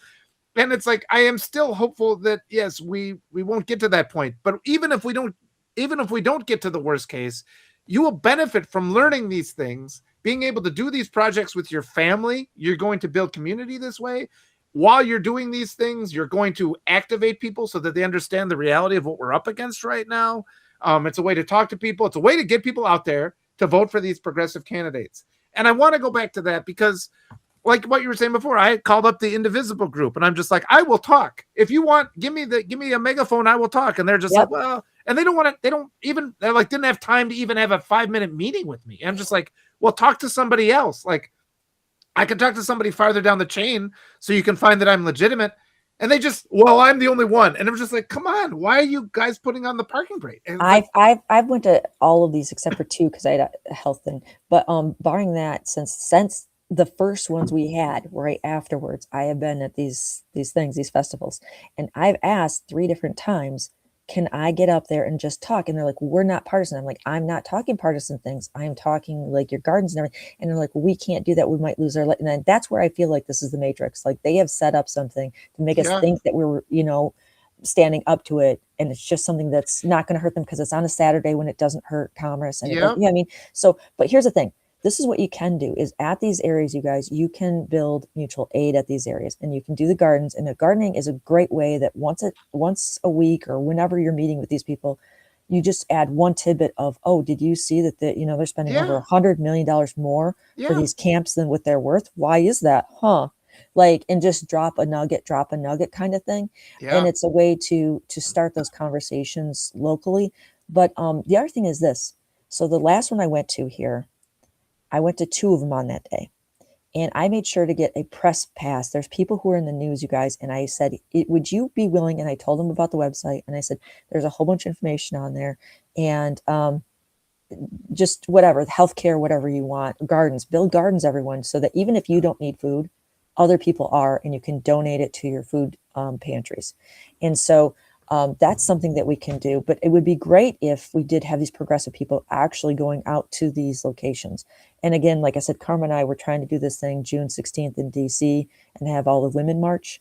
And it's like, I am still hopeful that, yes, we won't get to that point. But even if we don't get to the worst case, you will benefit from learning these things, being able to do these projects with your family. You're going to build community this way. While you're doing these things, you're going to activate people so that they understand the reality of what we're up against right now. It's a way to talk to people. It's a way to get people out there to vote for these progressive candidates. And I want to go back to that because, like what you were saying before, I called up the Indivisible group and I'm just like, I will talk. If you want, give me a megaphone, I will talk. And they're just like, well, and they didn't have time to even have a 5-minute meeting with me. I'm just like, well, talk to somebody else. Like I can talk to somebody farther down the chain so you can find that I'm legitimate. And they just, well, I'm the only one. And it was just like, come on, why are you guys putting on the parking brake? I've went to all of these except for 2 because I had a health thing. But barring that, since the first ones we had right afterwards, I have been at these things, these festivals, and I've asked 3 different times, can I get up there and just talk? And they're like, we're not partisan. I'm like, I'm not talking partisan things. I'm talking like your gardens and everything. And they're like, well, we can't do that. We might lose our life. And then that's where I feel like this is the Matrix. Like they have set up something to make us think that we're, standing up to it. And it's just something that's not going to hurt them because it's on a Saturday when it doesn't hurt commerce. And but here's the thing. This is what you can do is at these areas, you guys, you can build mutual aid at these areas and you can do the gardens, and the gardening is a great way that once a week or whenever you're meeting with these people, you just add one tidbit of, oh, did you see that they're spending over $100 million more for these camps than what they're worth? Why is that? And just drop a nugget kind of thing. Yeah. And it's a way to start those conversations locally. But the other thing is this. So the last one I went to here, I went to 2 of them on that day, and I made sure to get a press pass. There's people who are in the news, you guys. And I said, would you be willing? And I told them about the website, and I said, there's a whole bunch of information on there, and just whatever, healthcare, whatever you want, gardens, build gardens, everyone, so that even if you don't need food, other people are, and you can donate it to your food pantries. And so That's something that we can do, but it would be great if we did have these progressive people actually going out to these locations. And again, like I said, Karma and I were trying to do this thing June 16th in DC and have all the women march.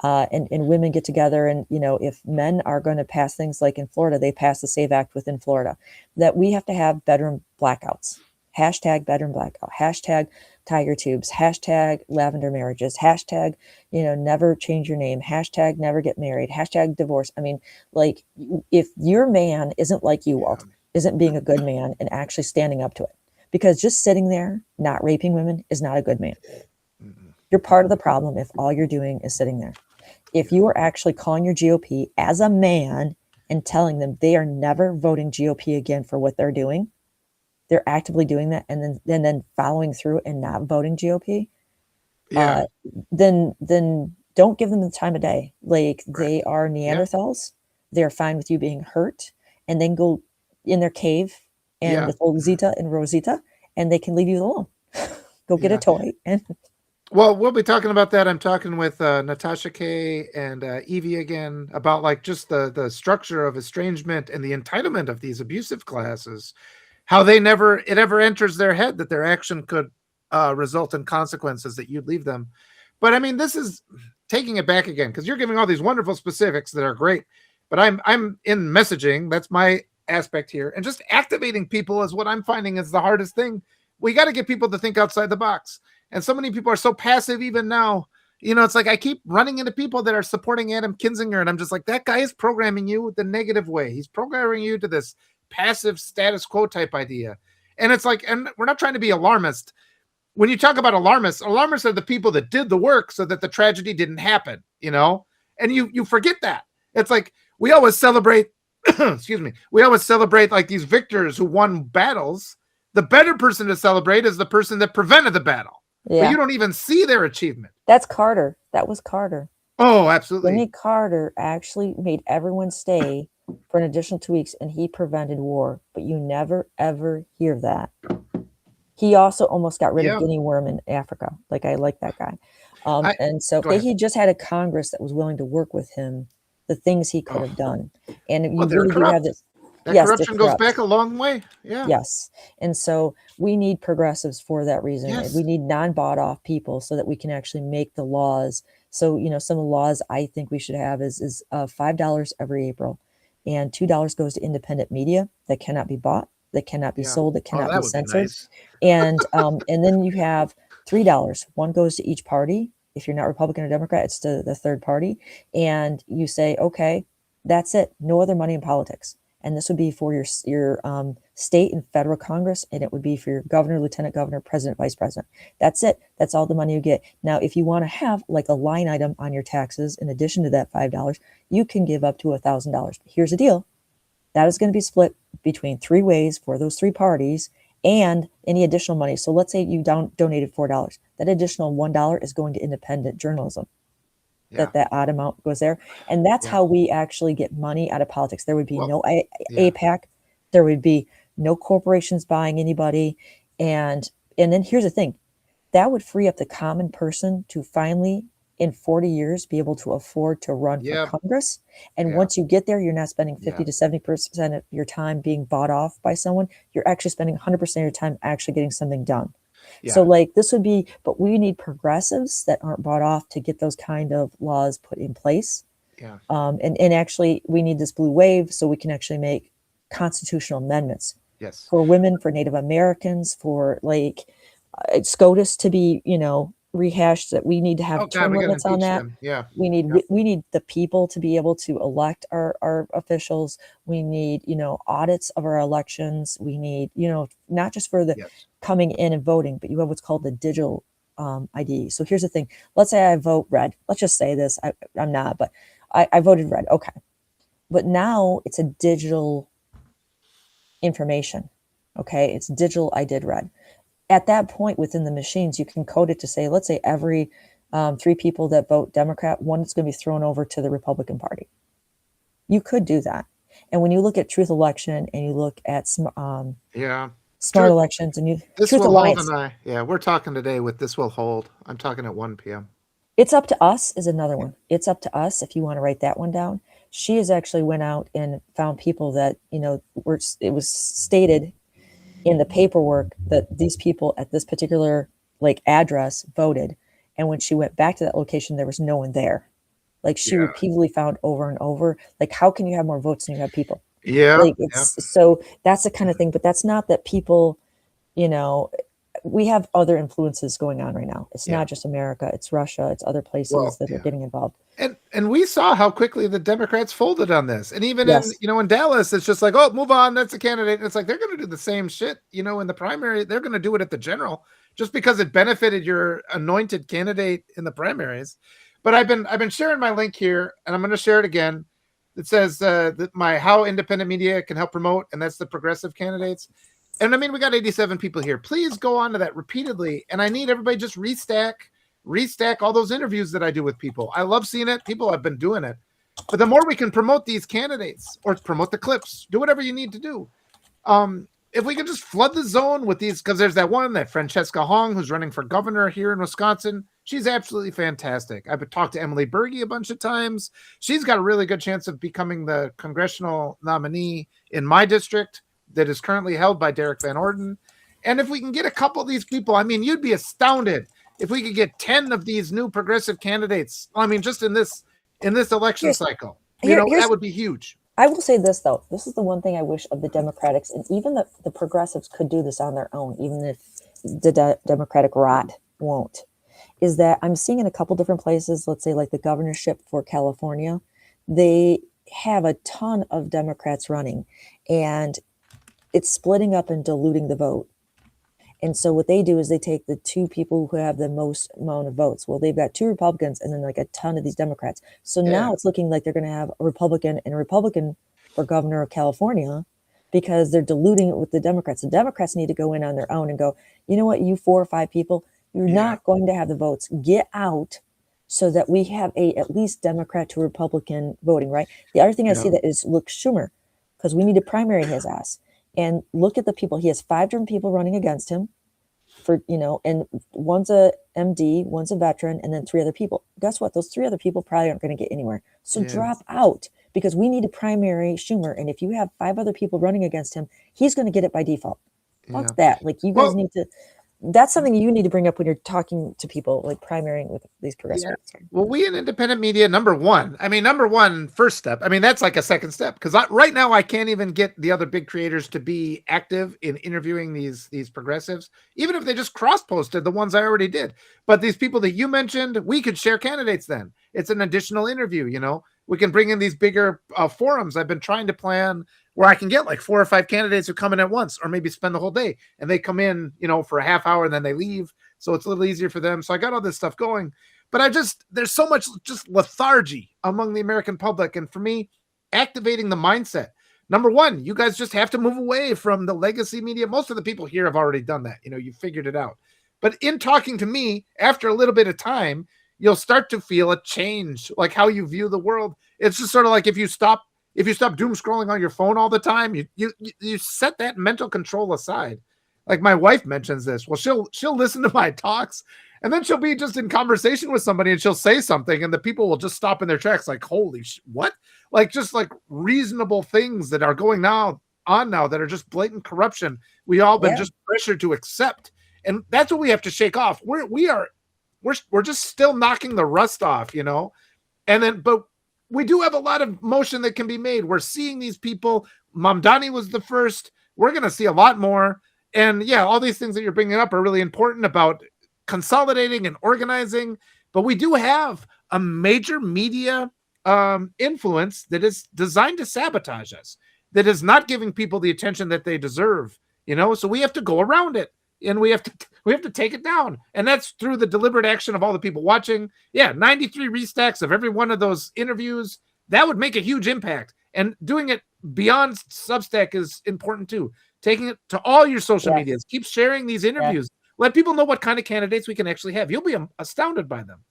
And women get together, and if men are going to pass things like in Florida, they pass the SAVE Act within Florida, that we have to have bedroom blackouts. Hashtag bedroom blackout. Hashtag tiger tubes. Hashtag lavender marriages. Hashtag never change your name. Hashtag never get married. Hashtag divorce. I mean, like, if your man isn't like you, Walt, isn't being a good man and actually standing up to it, because just sitting there not raping women is not a good man. You're part of the problem if all you're doing is sitting there. If you are actually calling your GOP as a man and telling them they are never voting GOP again for what they're doing, they're actively doing that, and then following through and not voting GOP, then don't give them the time of day. Like, they are Neanderthals. They're fine with you being hurt, and then go in their cave and with old Zita and Rosita, and they can leave you alone. Go get a toy. And well, we'll be talking about that. I'm talking with Natasha K and Evie again about like just the structure of estrangement and the entitlement of these abusive classes, how it never enters their head that their action could result in consequences that you'd leave them. But I mean, this is taking it back again, because you're giving all these wonderful specifics that are great, but I'm in messaging. That's my aspect here, and just activating people is what I'm finding is the hardest thing. We got to get people to think outside the box. And so many people are so passive even now. It's like I keep running into people that are supporting Adam Kinzinger, and I'm just like, that guy is programming you the negative way. He's programming you to this passive status quo type idea. And it's like, and we're not trying to be alarmist. When you talk about alarmists are the people that did the work so that the tragedy didn't happen, and you forget that. It's like, we always celebrate, excuse me, we always celebrate like these victors who won battles. The better person to celebrate is the person that prevented the battle. Yeah. But you don't even see their achievement. That's Carter. That was Carter. Oh, absolutely. Jimmy Carter actually made everyone stay for an additional 2 weeks, and he prevented war. But you never, ever hear that. He also almost got rid of guinea worm in Africa. Like, I like that guy. And so he just had a Congress that was willing to work with him, the things he could have done. And you really do have this. That corruption goes back a long way. Yeah. Yes. And so we need progressives for that reason. Yes. We need non-bought off people so that we can actually make the laws. So, some of the laws I think we should have is $5 every April, and $2 goes to independent media that cannot be bought, that cannot be sold, that cannot be censored. Be nice. And then you have $3. One goes to each party. If you're not Republican or Democrat, it's to the third party. And you say, okay, that's it. No other money in politics. And this would be for your state and federal Congress, and it would be for your governor, lieutenant governor, president, vice president. That's it. That's all the money you get. Now, if you want to have like a line item on your taxes in addition to that $5, you can give up to $1,000. Here's the deal. That is going to be split between 3 ways for those 3 parties and any additional money. So let's say you donated $4. That additional $1 is going to independent journalism. That odd amount goes there. And that's how we actually get money out of politics. There would be no APAC. There would be no corporations buying anybody. And then here's the thing. That would free up the common person to finally, in 40 years, be able to afford to run for Congress. And once you get there, you're not spending 50 to 70% of your time being bought off by someone. You're actually spending 100% of your time actually getting something done. So like this would be, but we need progressives that aren't bought off to get those kind of laws put in place. And actually we need this blue wave so we can actually make constitutional amendments for women, for Native Americans, for like SCOTUS to be, rehashed, that we need to have term limits on that. We need the people to be able to elect our officials. We need, audits of our elections. We need, not just for the coming in and voting, but you have what's called the digital ID. So here's the thing. Let's say I vote red. Let's just say this. I'm not, but I voted red. Okay. But now it's a digital information. Okay. It's digital. I did red. At that point within the machines, you can code it to say, let's say every 3 people that vote Democrat, 1 is going to be thrown over to the Republican Party. You could do that. And when you look at Truth Election and you look at Smart Elections and this Truth will Alliance. Hold and we're talking today with This Will Hold. I'm talking at 1 p.m. It's up to us is another one. It's up to us if you want to write that one down she has actually went out and found people that, it was stated in the paperwork that these people at this particular like address voted. And when she went back to that location, there was no one there. Like she Yeah. repeatedly found over and over, like, how can you have more votes than you have people? Yeah. Like, it's so that's the kind of thing, but that's not that people, you know, we have other influences going on right now. It's Yeah. not just America, it's Russia, it's other places Well, that are getting involved. And we saw how quickly the Democrats folded on this. And even Yes. in Dallas, it's just like, oh, move on, that's a candidate. And it's like they're going to do the same shit, in the primary. They're going to do it at the general just because it benefited your anointed candidate in the primaries. But I've been sharing my link here, and I'm going to share it again. It says that my how independent media can help promote, and that's the progressive candidates. And I mean, we got 87 people here. Please go on to that repeatedly. And I need everybody just restack all those interviews that I do with people. I love seeing it. People have been doing it. But the more we can promote these candidates or promote the clips, do whatever you need to do. If we can just flood the zone with these, because there's that Francesca Hong, who's running for governor here in Wisconsin. She's absolutely fantastic. I've talked to Emily Berge a bunch of times. She's got a really good chance of becoming the congressional nominee in my district that is currently held by Derek Van Orden. And if we can get a couple of these people, I mean, you'd be astounded if we could get 10 of these new progressive candidates. I mean, just in this election cycle, that would be huge. I will say this, though. This is the one thing I wish of the Democrats, and even the progressives could do this on their own, even if the Democratic rot won't, is that I'm seeing in a couple different places, let's say like the governorship for California, they have a ton of Democrats running, and it's splitting up and diluting the vote. And so what they do is they take the two people who have the most amount of votes. Well, they've got two Republicans and then like a ton of these Democrats. So now it's looking like they're going to have a Republican for governor of California because they're diluting it with the Democrats. The Democrats need to go in on their own and go, you know what, you 4 or 5 people, you're not going to have the votes. Get out so that we have at least Democrat to Republican voting, right? The other thing I see that is, look, Schumer, because we need to primary his ass. And look at the people. He has 5 different people running against him for, and one's a MD, one's a veteran, and then 3 other people. Guess what? Those 3 other people probably aren't going to get anywhere. So drop out, because we need to primary Schumer. And if you have 5 other people running against him, he's going to get it by default. Fuck that. Like, you guys need to, that's something you need to bring up when you're talking to people, like primarying with these progressives. Well, we in independent media, number one, first step. I mean, that's like a second step, because right now I can't even get the other big creators to be active in interviewing these progressives, even if they just cross-posted the ones I already did. But these people that you mentioned, we could share candidates then. It's an additional interview, We can bring in these bigger forums. I've been trying to plan where I can get like 4 or 5 candidates who come in at once, or maybe spend the whole day, and they come in, for a half hour and then they leave. So it's a little easier for them. So I got all this stuff going, but there's so much just lethargy among the American public. And for me, activating the mindset, number one, you guys just have to move away from the legacy media. Most of the people here have already done that. You figured it out. But in talking to me, after a little bit of time, you'll start to feel a change, like how you view the world. It's just sort of like if you stop doom scrolling on your phone all the time, you set that mental control aside. Like my wife mentions this. Well, she'll listen to my talks, and then she'll be just in conversation with somebody and she'll say something, and the people will just stop in their tracks like, holy what? Like, just like reasonable things that are going on now that are just blatant corruption. We all been just pressured to accept. And that's what we have to shake off. We're just still knocking the rust off, but we do have a lot of motion that can be made. We're seeing these people. Mamdani was the first. We're going to see a lot more. And all these things that you're bringing up are really important about consolidating and organizing. But we do have a major media influence that is designed to sabotage us, that is not giving people the attention that they deserve. So we have to go around it, and we have to take it down. And that's through the deliberate action of all the people watching. 93 restacks of every one of those interviews. That would make a huge impact. And doing it beyond Substack is important too. Taking it to all your social medias. Keep sharing these interviews. Let people know what kind of candidates we can actually have. You'll be astounded by them.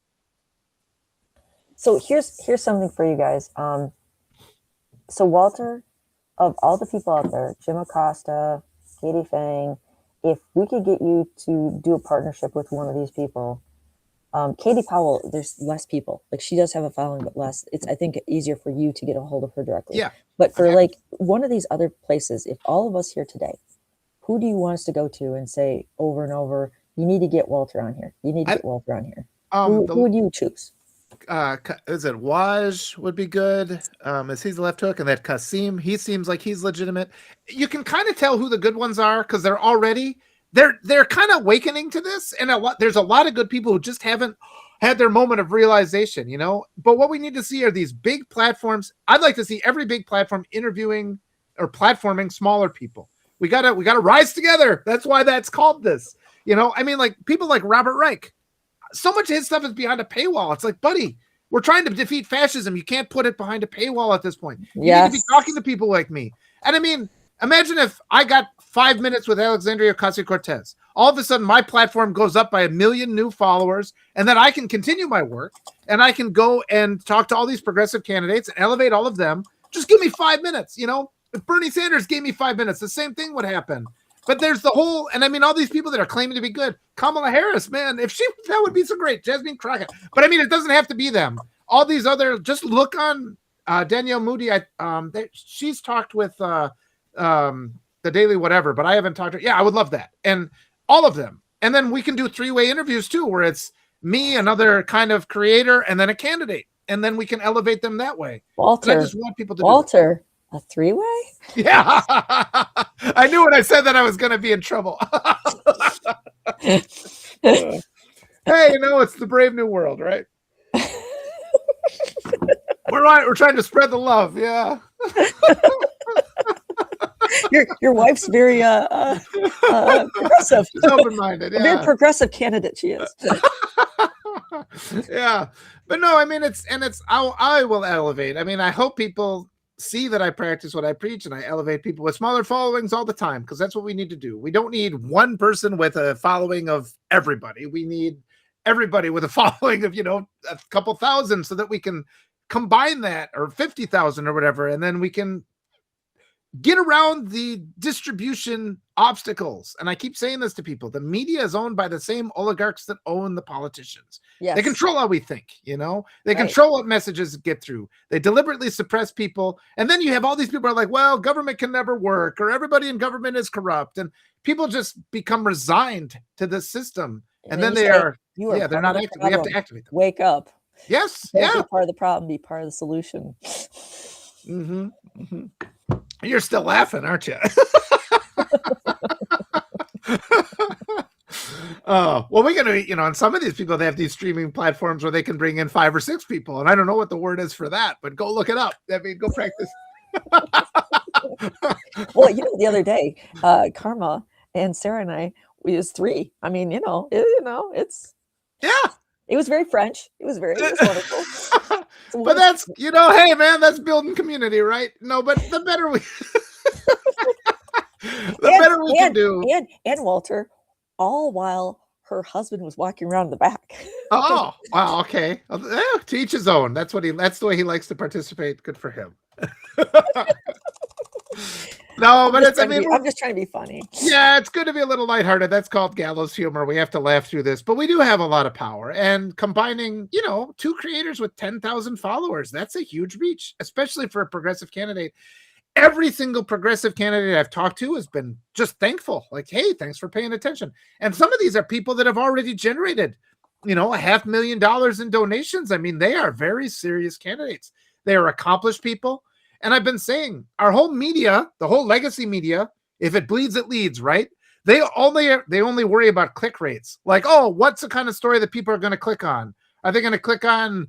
So here's something for you guys. So Walter, of all the people out there, Jim Acosta, Katie Fang, if we could get you to do a partnership with one of these people, Katie Powell, there's less people. Like she does have a following, but less. It's I think easier for you to get a hold of her directly. Yeah. But for like one of these other places, if all of us here today, who do you want us to go to and say over and over, you need to get Walter on here. You need to get Walter on here. Who would you choose? Is it Waj would be good? Is he the left hook? And that Kasim, he seems like he's legitimate. You can kind of tell who the good ones are because they're kind of awakening to this, and there's a lot of good people who just haven't had their moment of realization, you know. But what we need to see are these big platforms. I'd like to see every big platform interviewing or platforming smaller people. We gotta rise together. That's why that's called this. You know, I mean, like people like Robert Reich. So much of his stuff is behind a paywall. It's like, buddy, we're trying to defeat fascism. You can't put it behind a paywall at this point. You need to be talking to people like me. And I mean, imagine if I got 5 minutes with Alexandria Ocasio-Cortez. All of a sudden, my platform goes up by 1 million new followers, and then I can continue my work, and I can go and talk to all these progressive candidates and elevate all of them. Just give me 5 minutes, you know? If Bernie Sanders gave me 5 minutes, the same thing would happen. But there's the whole, and I mean, all these people that are claiming to be good. Kamala Harris, man, that would be so great. Jasmine Crockett. But I mean, it doesn't have to be them. All these other, just look on Danielle Moody. She's talked with the Daily Whatever, but I haven't talked to her. Yeah, I would love that. And all of them. And then we can do 3-way interviews too, where it's me, another kind of creator, and then a candidate. And then we can elevate them that way. Walter, and I just want people to do that. A 3-way? Yeah. I knew when I said that I was going to be in trouble. Hey, you know, it's the brave new world, right? We're trying to spread the love. Yeah. Your wife's very progressive. Open-minded. Yeah. Very progressive candidate she is. Yeah. But no, I mean, I will elevate. I mean, I hope people see that I practice what I preach, and I elevate people with smaller followings all the time, because that's what we need to do. We don't need one person with a following of everybody. We need everybody with a following of, you know, a couple thousand, so that we can combine that, or 50,000 or whatever, and then we can get around the distribution obstacles. And I keep saying this to people. The media is owned by the same oligarchs that own the politicians. Yes. They control how we think, you know? They control what messages get through. They deliberately suppress people. And then you have all these people are like, well, government can never work, or everybody in government is corrupt. And people just become resigned to the system. And then they're not active. We have to activate them. Wake up. Yes. Don't be part of the problem, be part of the solution. Mm-hmm. Mm-hmm. You're still laughing, aren't you? Oh, well, we're going to, you know, on some of these people, they have these streaming platforms where they can bring in 5 or 6 people. And I don't know what the word is for that, but go look it up. I mean, go practice. Well, you know, the other day, Karma and Sarah and I, we used 3. I mean, it was very French. It was wonderful. But that's, you know, hey man, that's building community, right? No, but the better we better we can do. And Walter, all while her husband was walking around in the back. Oh, wow, okay. To each his own. That's the way he likes to participate. Good for him. No, but I'm just trying to be funny. Yeah, it's good to be a little lighthearted. That's called gallows humor. We have to laugh through this, but we do have a lot of power. And combining, you know, 2 creators with 10,000 followers, that's a huge reach, especially for a progressive candidate. Every single progressive candidate I've talked to has been just thankful. Like, hey, thanks for paying attention. And some of these are people that have already generated, you know, $500,000 in donations. I mean, they are very serious candidates. They are accomplished people. And I've been saying our whole media, the whole legacy media, if it bleeds, it leads, right? They only worry about click rates. Like, oh, what's the kind of story that people are going to click on? Are they going to click on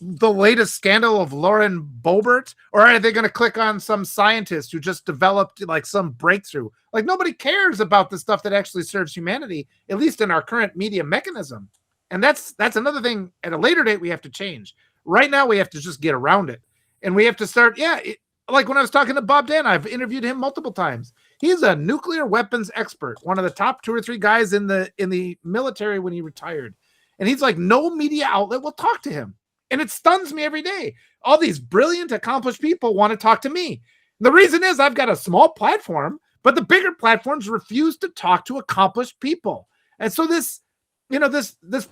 the latest scandal of Lauren Boebert? Or are they going to click on some scientist who just developed like some breakthrough? Like, nobody cares about the stuff that actually serves humanity, at least in our current media mechanism. And that's another thing at a later date we have to change. Right now, we have to just get around it. And we have to start, like when I was talking to Bob Dan, I've interviewed him multiple times. He's a nuclear weapons expert, one of the top 2 or 3 guys in the military when he retired. And he's like, no media outlet will talk to him. And it stuns me every day. All these brilliant, accomplished people want to talk to me. The reason is I've got a small platform, but the bigger platforms refuse to talk to accomplished people. And so this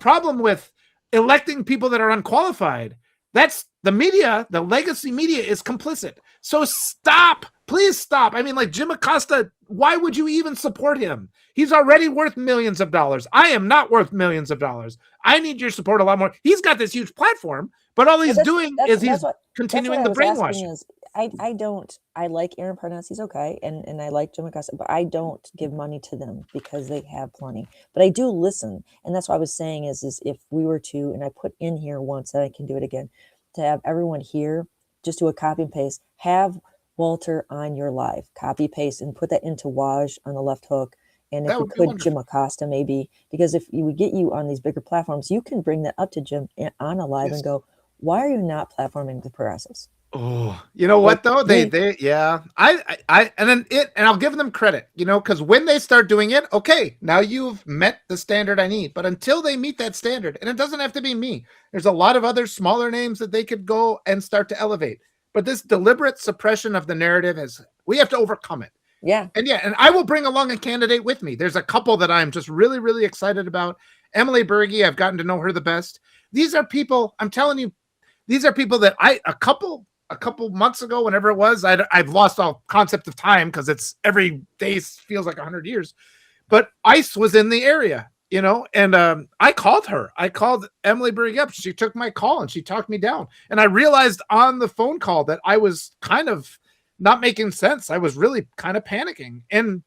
problem with electing people that are unqualified. That's the media, the legacy media is complicit. So stop, please stop. I mean, like Jim Acosta, why would you even support him? He's already worth millions of dollars. I am not worth millions of dollars. I need your support a lot more. He's got this huge platform, but all he's doing is he's continuing the brainwashing. I like Aaron Parnas, he's okay, and I like Jim Acosta, but I don't give money to them because they have plenty. But I do listen, and that's what I was saying is if we were to, and I put in here once, and I can do it again, to have everyone here, just do a copy and paste, have Walter on your live, copy paste, and put that into Waj on the left hook. And if we could, Jim Acosta maybe, because if we get you on these bigger platforms, you can bring that up to Jim on a live and go, why are you not platforming the progressives? Oh, you know what though? Yeah. And I'll give them credit, because when they start doing it, okay, now you've met the standard I need. But until they meet that standard, and it doesn't have to be me, there's a lot of other smaller names that they could go and start to elevate. But this deliberate suppression of the narrative we have to overcome it. Yeah. And I will bring along a candidate with me. There's a couple that I'm just really, really excited about. Emily Berge, I've gotten to know her the best. These are people, I'm telling you, these are people that a couple months ago, whenever it was, I've lost all concept of time because it's every day feels like 100 years. But ICE was in the area, and I called her. I called Emily Berge up. She took my call and she talked me down. And I realized on the phone call that I was kind of not making sense. I was really kind of panicking. And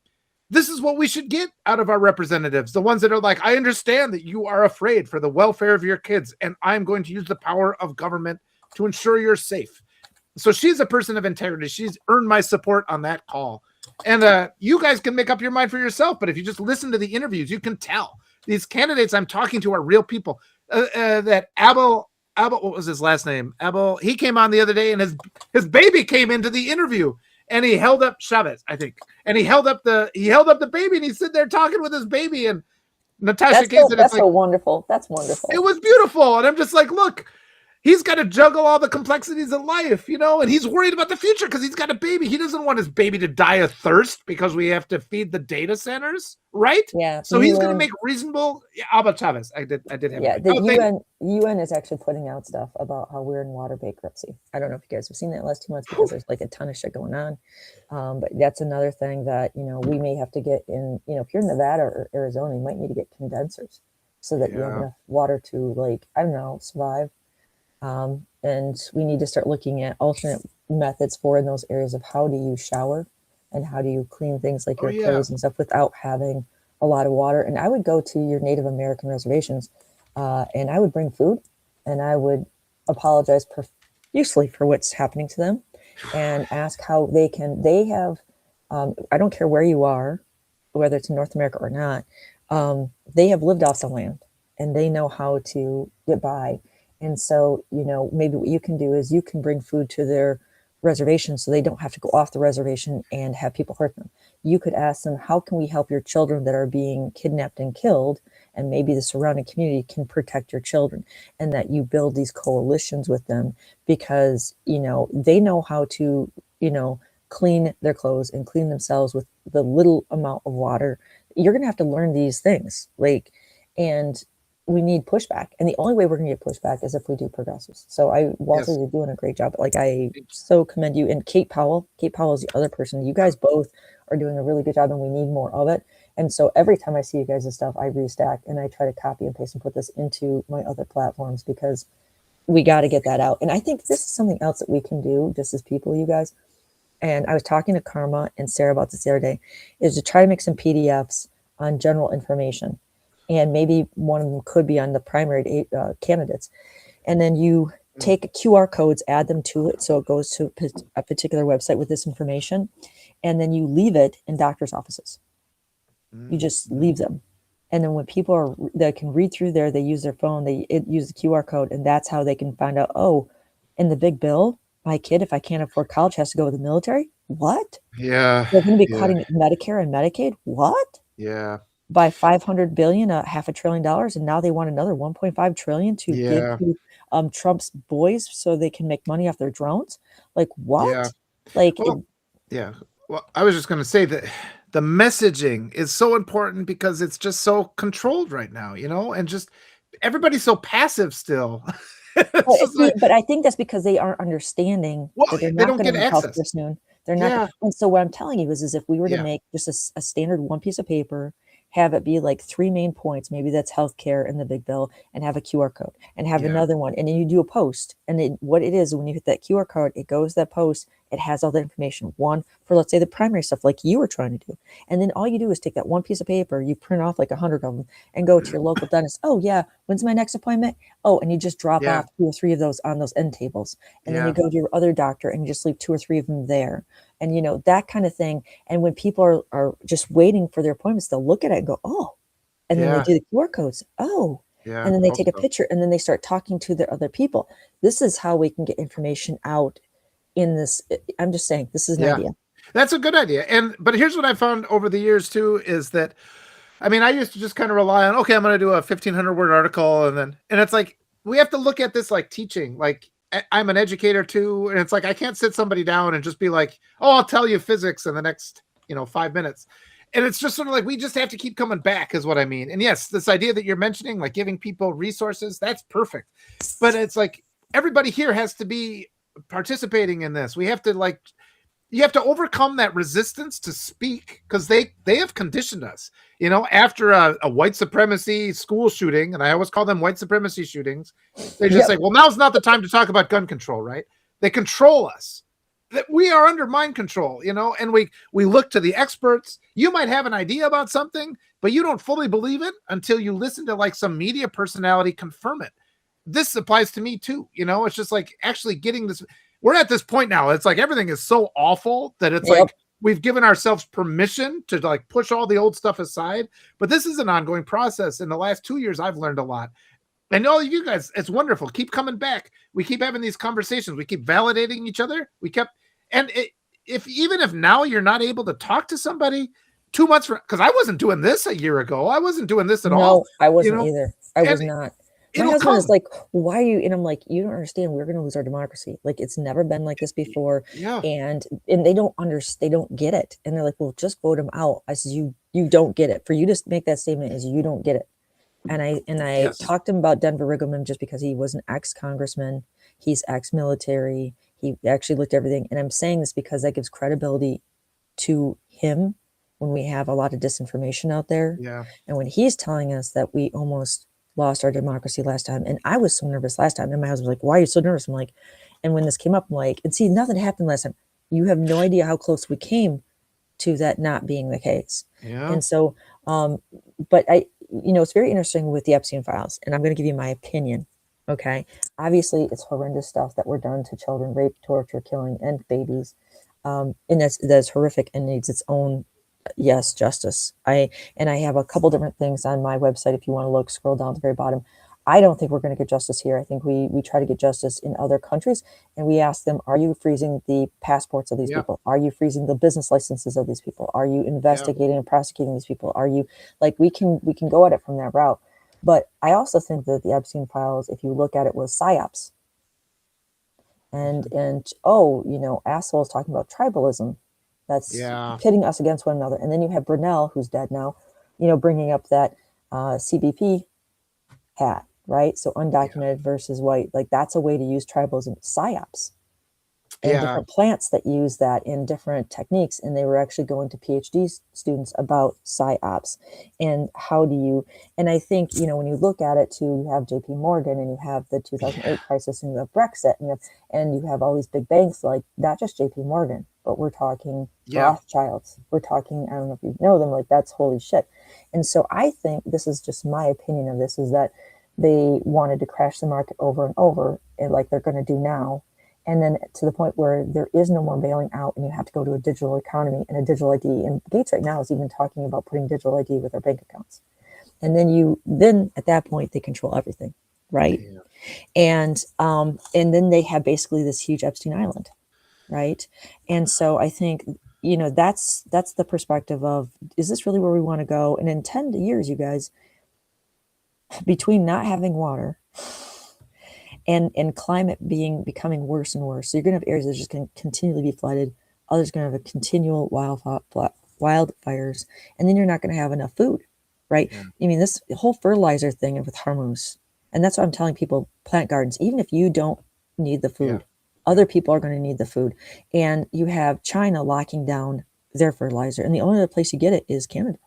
this is what we should get out of our representatives. The ones that are like, I understand that you are afraid for the welfare of your kids, and I'm going to use the power of government to ensure you're safe. So she's a person of integrity. She's earned my support on that call. And you guys can make up your mind for yourself. But if you just listen to the interviews, you can tell these candidates I'm talking to are real people. That Abel, what was his last name? Abel, he came on the other day and his baby came into the interview and he held up Chavez, I think. And he held up the baby and he's sitting there talking with his baby. And Natasha that's so wonderful. That's wonderful. It was beautiful. And I'm just like, look, he's got to juggle all the complexities of life, and he's worried about the future because he's got a baby. He doesn't want his baby to die of thirst because we have to feed the data centers, right? Yeah. So he's going to make reasonable. Alba Chavez, I did have. Yeah, the UN is actually putting out stuff about how we're in water bankruptcy. I don't know if you guys have seen that last 2 months because there's like a ton of shit going on. But that's another thing that we may have to get in. If you're in Nevada or Arizona, you might need to get condensers so that you have enough water to survive. And we need to start looking at alternate methods in those areas of how do you shower and how do you clean things like your clothes and stuff without having a lot of water. And I would go to your Native American reservations and I would bring food and I would apologize profusely for what's happening to them and ask how they have, I don't care where you are, whether it's in North America or not, they have lived off the land and they know how to get by. And so, maybe what you can do is you can bring food to their reservation so they don't have to go off the reservation and have people hurt them. You could ask them, how can we help your children that are being kidnapped and killed? And maybe the surrounding community can protect your children, and that you build these coalitions with them because, they know how to, clean their clothes and clean themselves with the little amount of water. You're going to have to learn these things and we need pushback, and the only way we're going to get pushback is if we do progressives. So Walter, you're doing a great job. I so commend you. And Kate Powell is the other person. You guys both are doing a really good job, and we need more of it. And so every time I see you guys' stuff, I restack and I try to copy and paste and put this into my other platforms because we got to get that out. And I think this is something else that we can do just as people, you guys. And I was talking to Karma and Sarah about this the other day, is to try to make some PDFs on general information. And maybe one of them could be on the primary candidates. And then you take QR codes, add them to it so it goes to a particular website with this information. And then you leave it in doctor's offices. You just leave them. And then when people that can read through there, they use their phone, they use the QR code, and that's how they can find out, in the big bill, my kid, if I can't afford college, has to go with the military? What? Yeah. They're going to be cutting Medicare and Medicaid? What? Yeah. By $500 billion, $500 billion, and now they want another $1.5 trillion to give to Trump's boys so they can make money off their drones. Like what? Yeah. Well, I was just going to say that the messaging is so important because it's just so controlled right now, and just everybody's so passive still. Well, It's just see, like, but I think that's because they aren't understanding well, that they're they not don't gonna get have access. healthcare soon. They're not go Yeah, and so what I'm telling you is if we were to yeah, make just a standard one piece of paper, have it be like 3 main points, maybe that's healthcare and the big bill, and have a QR code, and have yeah, another one, and then you do a post, and then what it is when you hit that QR code, it goes to that post, it has all the information. One, for let's say the primary stuff like you were trying to do, and then all you do is take that one piece of paper, you print off like 100 of them, and go to your local dentist. "Oh, yeah, when's my next appointment?" Oh, and you just drop yeah, off 2 or 3 of those on those end tables, and then you yeah, go to your other doctor and you just leave 2 or 3 of them there, and, that kind of thing, and when people are just waiting for their appointments, they'll look at it and go, "Oh," and then they yeah, do the QR codes, "Oh," yeah. and then they Hope take a so. picture, and then they start talking to their other people. This is how we can get information out in this I'm just saying, this is an Yeah, idea. that's a good idea. And but here's what I found over the years too is that, I mean, I used to just kind of rely on, okay, I'm going to do a 1,500 word article, and it's like we have to look at this like teaching. Like I'm an educator too, and it's like I can't sit somebody down and just be like, oh, I'll tell you physics in the next 5 minutes. And it's just sort of like we just have to keep coming back, is what I mean. And yes, this idea that you're mentioning, like giving people resources, that's perfect. But it's like everybody here has to be participating in this. We have to like you have to overcome that resistance to speak because they have conditioned us, after a white supremacy school shooting, and I always call them white supremacy shootings. They just Yep. say, well, now's not the time to talk about gun control, right? They control us, that we are under mind control, and we look to the experts. You might have an idea about something, but you don't fully believe it until you listen to like some media personality confirm it. This applies to me too. It's just like actually getting this. We're at this point now. It's like everything is so awful that it's Yep. like we've given ourselves permission to like push all the old stuff aside. But this is an ongoing process. In the last 2 years, I've learned a lot. And all of you guys, it's wonderful. Keep coming back. We keep having these conversations. We keep validating each other. And if now you're not able to talk to somebody, too much because I wasn't doing this a year ago. I wasn't doing this at all. No, I You wasn't know, either. I was and not. My it'll husband is come. like, "Why are you?" And I'm like, "You don't understand. We're going to lose our democracy. Like it's never been like this before." Yeah. And they don't understand. They don't get it. And they're like, "Well, just vote him out." I said, "You don't get it. For you to make that statement is you don't get it." And I Yes. talked to him about Denver Riggleman just because he was an ex-congressman. He's ex-military. He actually looked at everything. And I'm saying this because that gives credibility to him when we have a lot of disinformation out there. Yeah. And when he's telling us that we almost lost our democracy last time, and I was so nervous last time, and my husband was like, "Why are you so nervous?" I'm like, and when this came up, I'm like, and see, nothing happened last time. You have no idea how close we came to that not being the case. Yeah. And so, but it's very interesting with the Epstein files, and I'm going to give you my opinion. Okay. Obviously, it's horrendous stuff that were done to children, rape, torture, killing, and babies. And that's horrific and needs its own, yes, justice. I have a couple different things on my website. If you want to look, scroll down to the very bottom. I don't think we're going to get justice here. I think we try to get justice in other countries, and we ask them, are you freezing the passports of these Yeah. people? Are you freezing the business licenses of these people? Are you investigating and prosecuting these people? Are you like we can go at it from that route? But I also think that the Epstein files, if you look at it, was psyops. And assholes talking about tribalism. That's pitting us against one another. And then you have Brunel, who's dead now, bringing up that CBP hat, right? So undocumented versus white, like that's a way to use tribalism, psyops, and different plants that use that in different techniques. And they were actually going to PhD students about psyops and how do you, and I think, when you look at it too, you have JP Morgan and you have the 2008 crisis and you have Brexit and you have all these big banks, like not just JP Morgan, but we're talking Rothschilds. We're talking, I don't know if you know them, like that's holy shit. And so I think this is just my opinion of this is that they wanted to crash the market over and over, and like they're going to do now. And then to the point where there is no more bailing out and you have to go to a digital economy and a digital ID. And Gates right now is even talking about putting digital ID with our bank accounts. And then at that point, they control everything, right? Yeah. And then they have basically this huge Epstein Island, right? And so I think, that's the perspective of, is this really where we want to go? And in 10 years, you guys, between not having water and climate becoming worse and worse. So you're going to have areas that are just going to continually be flooded. Others are going to have a continual wildfires. And then you're not going to have enough food. right? Yeah. I mean, this whole fertilizer thing with hormones, and that's what I'm telling people, plant gardens, even if you don't need the Yeah. food, other people are going to need the food. And you have China locking down their fertilizer, and the only other place you get it is Canada,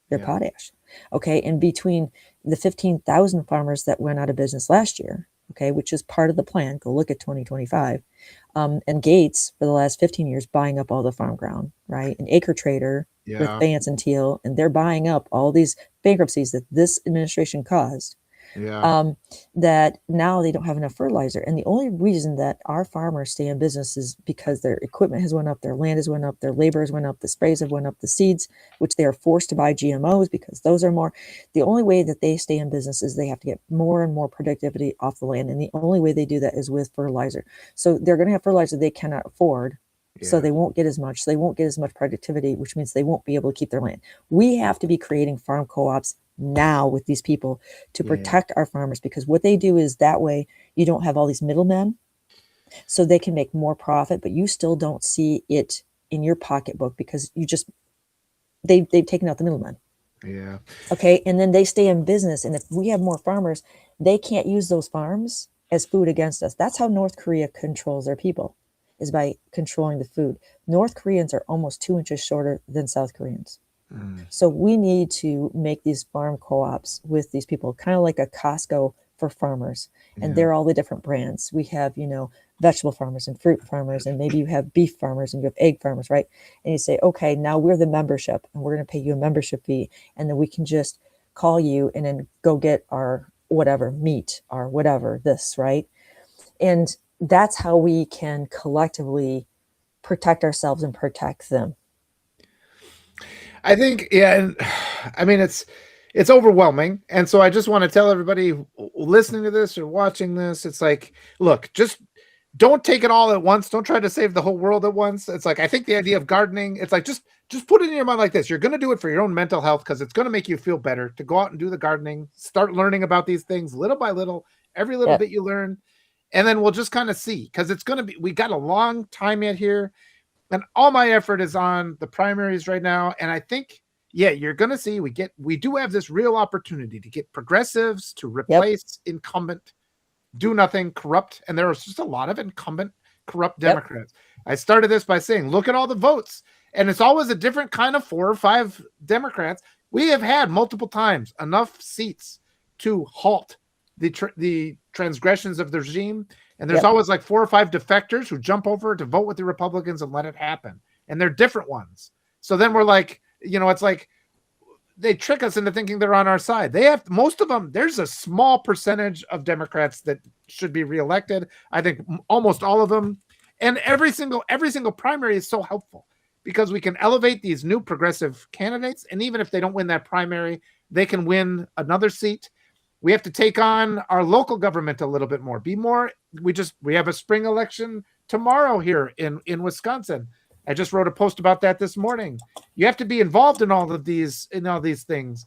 their Yeah. potash. Okay. And between the 15,000 farmers that went out of business last year, okay, which is part of the plan, go look at 2025, and Gates for the last 15 years buying up all the farm ground, right? An acre trader with Yeah. Vance and Teal, and they're buying up all these bankruptcies that this administration caused, Yeah. um, that now they don't have enough fertilizer. And the only reason that our farmers stay in business is because their equipment has went up, their land has went up, their labor has went up, the sprays have went up, the seeds, which they are forced to buy GMOs because those are more. The only way that they stay in business is they have to get more and more productivity off the land. And the only way they do that is with fertilizer. So they're going to have fertilizer they cannot afford. So Yeah. they won't get as much. So they won't get as much productivity, which means they won't be able to keep their land. We have to be creating farm co-ops now with these people to Yeah. protect our farmers, because what they do is that way you don't have all these middlemen, so they can make more profit, but you still don't see it in your pocketbook because you just they've taken out the middlemen. Yeah. Okay. And then they stay in business, and if we have more farmers, they can't use those farms as food against us. That's how North Korea controls their people, is by controlling the food. North Koreans are almost 2 inches shorter than South Koreans. Mm. So we need to make these farm co-ops with these people, kind of like a Costco for farmers. And Yeah. they're all the different brands. We have, vegetable farmers and fruit farmers, and maybe you have beef farmers and you have egg farmers, right? And you say, okay, now we're the membership and we're going to pay you a membership fee. And then we can just call you and then go get our whatever meat or whatever this, right? And that's how we can collectively protect ourselves and protect them. I think, yeah, and I mean it's overwhelming, and so I just want to tell everybody listening to this or watching this, it's like, look, just don't take it all at once. Don't try to save the whole world at once. It's like, I think the idea of gardening, it's like, just put it in your mind like this: you're going to do it for your own mental health because it's going to make you feel better to go out and do the gardening. Start learning about these things little by little. Every little Yep. bit you learn, and then we'll just kind of see, because it's going to be, we got a long time yet here. And all my effort is on the primaries right now. And I think, yeah, you're going to see we do have this real opportunity to get progressives to Yep. replace incumbent, do nothing, corrupt. And there are just a lot of incumbent, corrupt Yep. Democrats. I started this by saying, look at all the votes. And it's always a different kind of 4 or 5 Democrats. We have had multiple times enough seats to halt the transgressions of the regime. And there's Yep. always like 4 or 5 defectors who jump over to vote with the Republicans and let it happen. And they're different ones. So then we're like, it's like they trick us into thinking they're on our side. They have, most of them, there's a small percentage of Democrats that should be reelected. I think almost all of them. And every single primary is so helpful because we can elevate these new progressive candidates. And even if they don't win that primary, they can win another seat. We have to take on our local government a little bit more. We have a spring election tomorrow here in Wisconsin. I just wrote a post about that this morning. You have to be involved in all these things.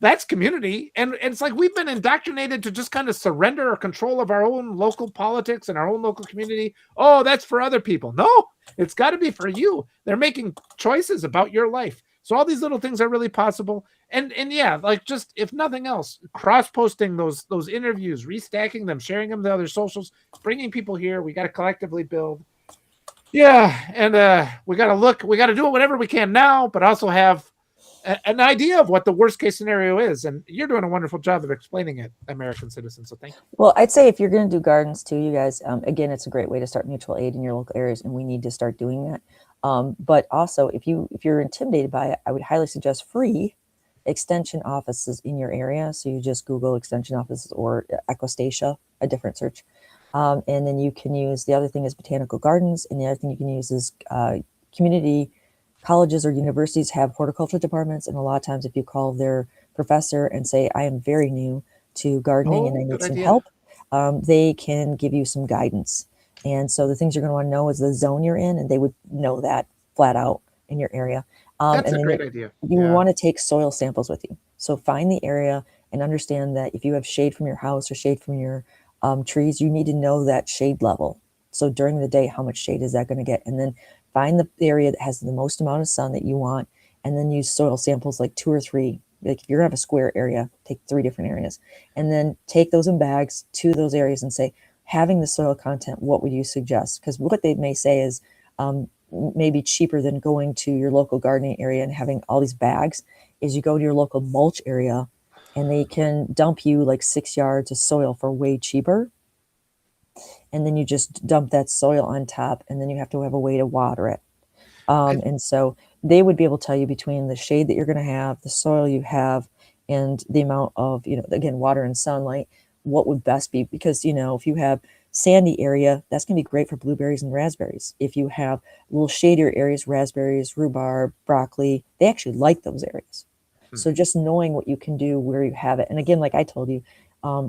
That's community. And it's like we've been indoctrinated to just kind of surrender our control of our own local politics and our own local community. Oh, that's for other people. No, it's got to be for you. They're making choices about your life. So all these little things are really possible. And yeah, like, just if nothing else, cross-posting those interviews, restacking them, sharing them to other socials, bringing people here. We got to collectively build. Yeah, and we got to do it whatever we can now, but also have an idea of what the worst case scenario is. And you're doing a wonderful job of explaining it, American citizens. So thank you. Well, I'd say if you're going to do gardens too, you guys, again, it's a great way to start mutual aid in your local areas, and we need to start doing that. But also, if you're intimidated by it, I would highly suggest free extension offices in your area. So you just Google extension offices or Equistacia, a different search. And then you can use, the other thing is botanical gardens. And the other thing you can use is community colleges or universities have horticulture departments. And a lot of times if you call their professor and say, I am very new to gardening and I need some help, they can give you some guidance. And so the things you're going to want to know is the zone you're in, and they would know that flat out in your area. That's and a great idea. You want to take soil samples with you. So find the area and understand that if you have shade from your house or shade from your trees, you need to know that shade level. So during the day, how much shade is that going to get? And then find the area that has the most amount of sun that you want, and then use soil samples like 2 or 3. Like if you're gonna have a square area, take 3 different areas, and then take those in bags to those areas and say, having the soil content, what would you suggest? Because what they may say is maybe cheaper than going to your local gardening area and having all these bags is you go to your local mulch area and they can dump you like 6 yards of soil for way cheaper. And then you just dump that soil on top, and then you have to have a way to water it. And so they would be able to tell you between the shade that you're going to have, the soil you have, and the amount of, again, water and sunlight, what would best be. Because, if you have sandy area, that's going to be great for blueberries and raspberries. If you have little shadier areas, raspberries, rhubarb, broccoli, they actually like those areas. So just knowing what you can do where you have it. And again, like I told you,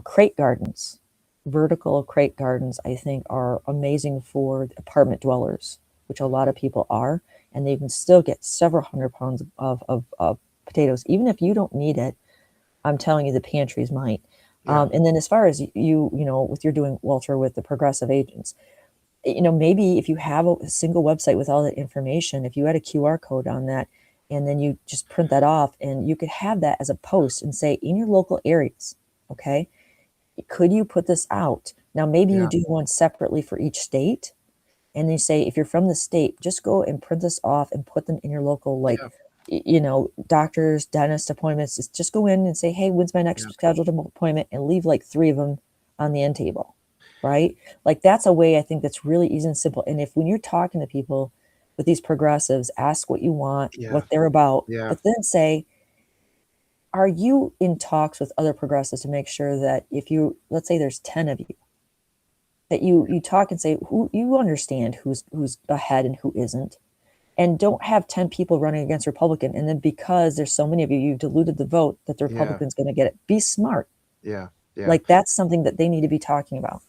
crate gardens, vertical crate gardens, I think are amazing for apartment dwellers, which a lot of people are, and they can still get several hundred pounds of potatoes. Even if you don't need it, I'm telling you, the pantries might. Yeah. And then as far as with you're doing, Walter, with the progressive agents, maybe if you have a single website with all that information, if you had a QR code on that, and then you just print that off, and you could have that as a post and say, in your local areas, okay, could you put this out? Now, maybe you do one separately for each state. And you say, if you're from the state, just go and print this off and put them in your local, doctors, dentist appointments. Just go in and say, hey, when's my next scheduled appointment? And leave like 3 of them on the end table, right? Like that's a way I think that's really easy and simple. And if when you're talking to people with these progressives, ask what you want, what they're about, but then say, are you in talks with other progressives to make sure that if let's say there's 10 of you, that you talk and say who you understand who's ahead and who isn't, and don't have 10 people running against Republican, and then because there's so many of you, you've diluted the vote that the Republican's going to get it. Be smart. Like that's something that they need to be talking about.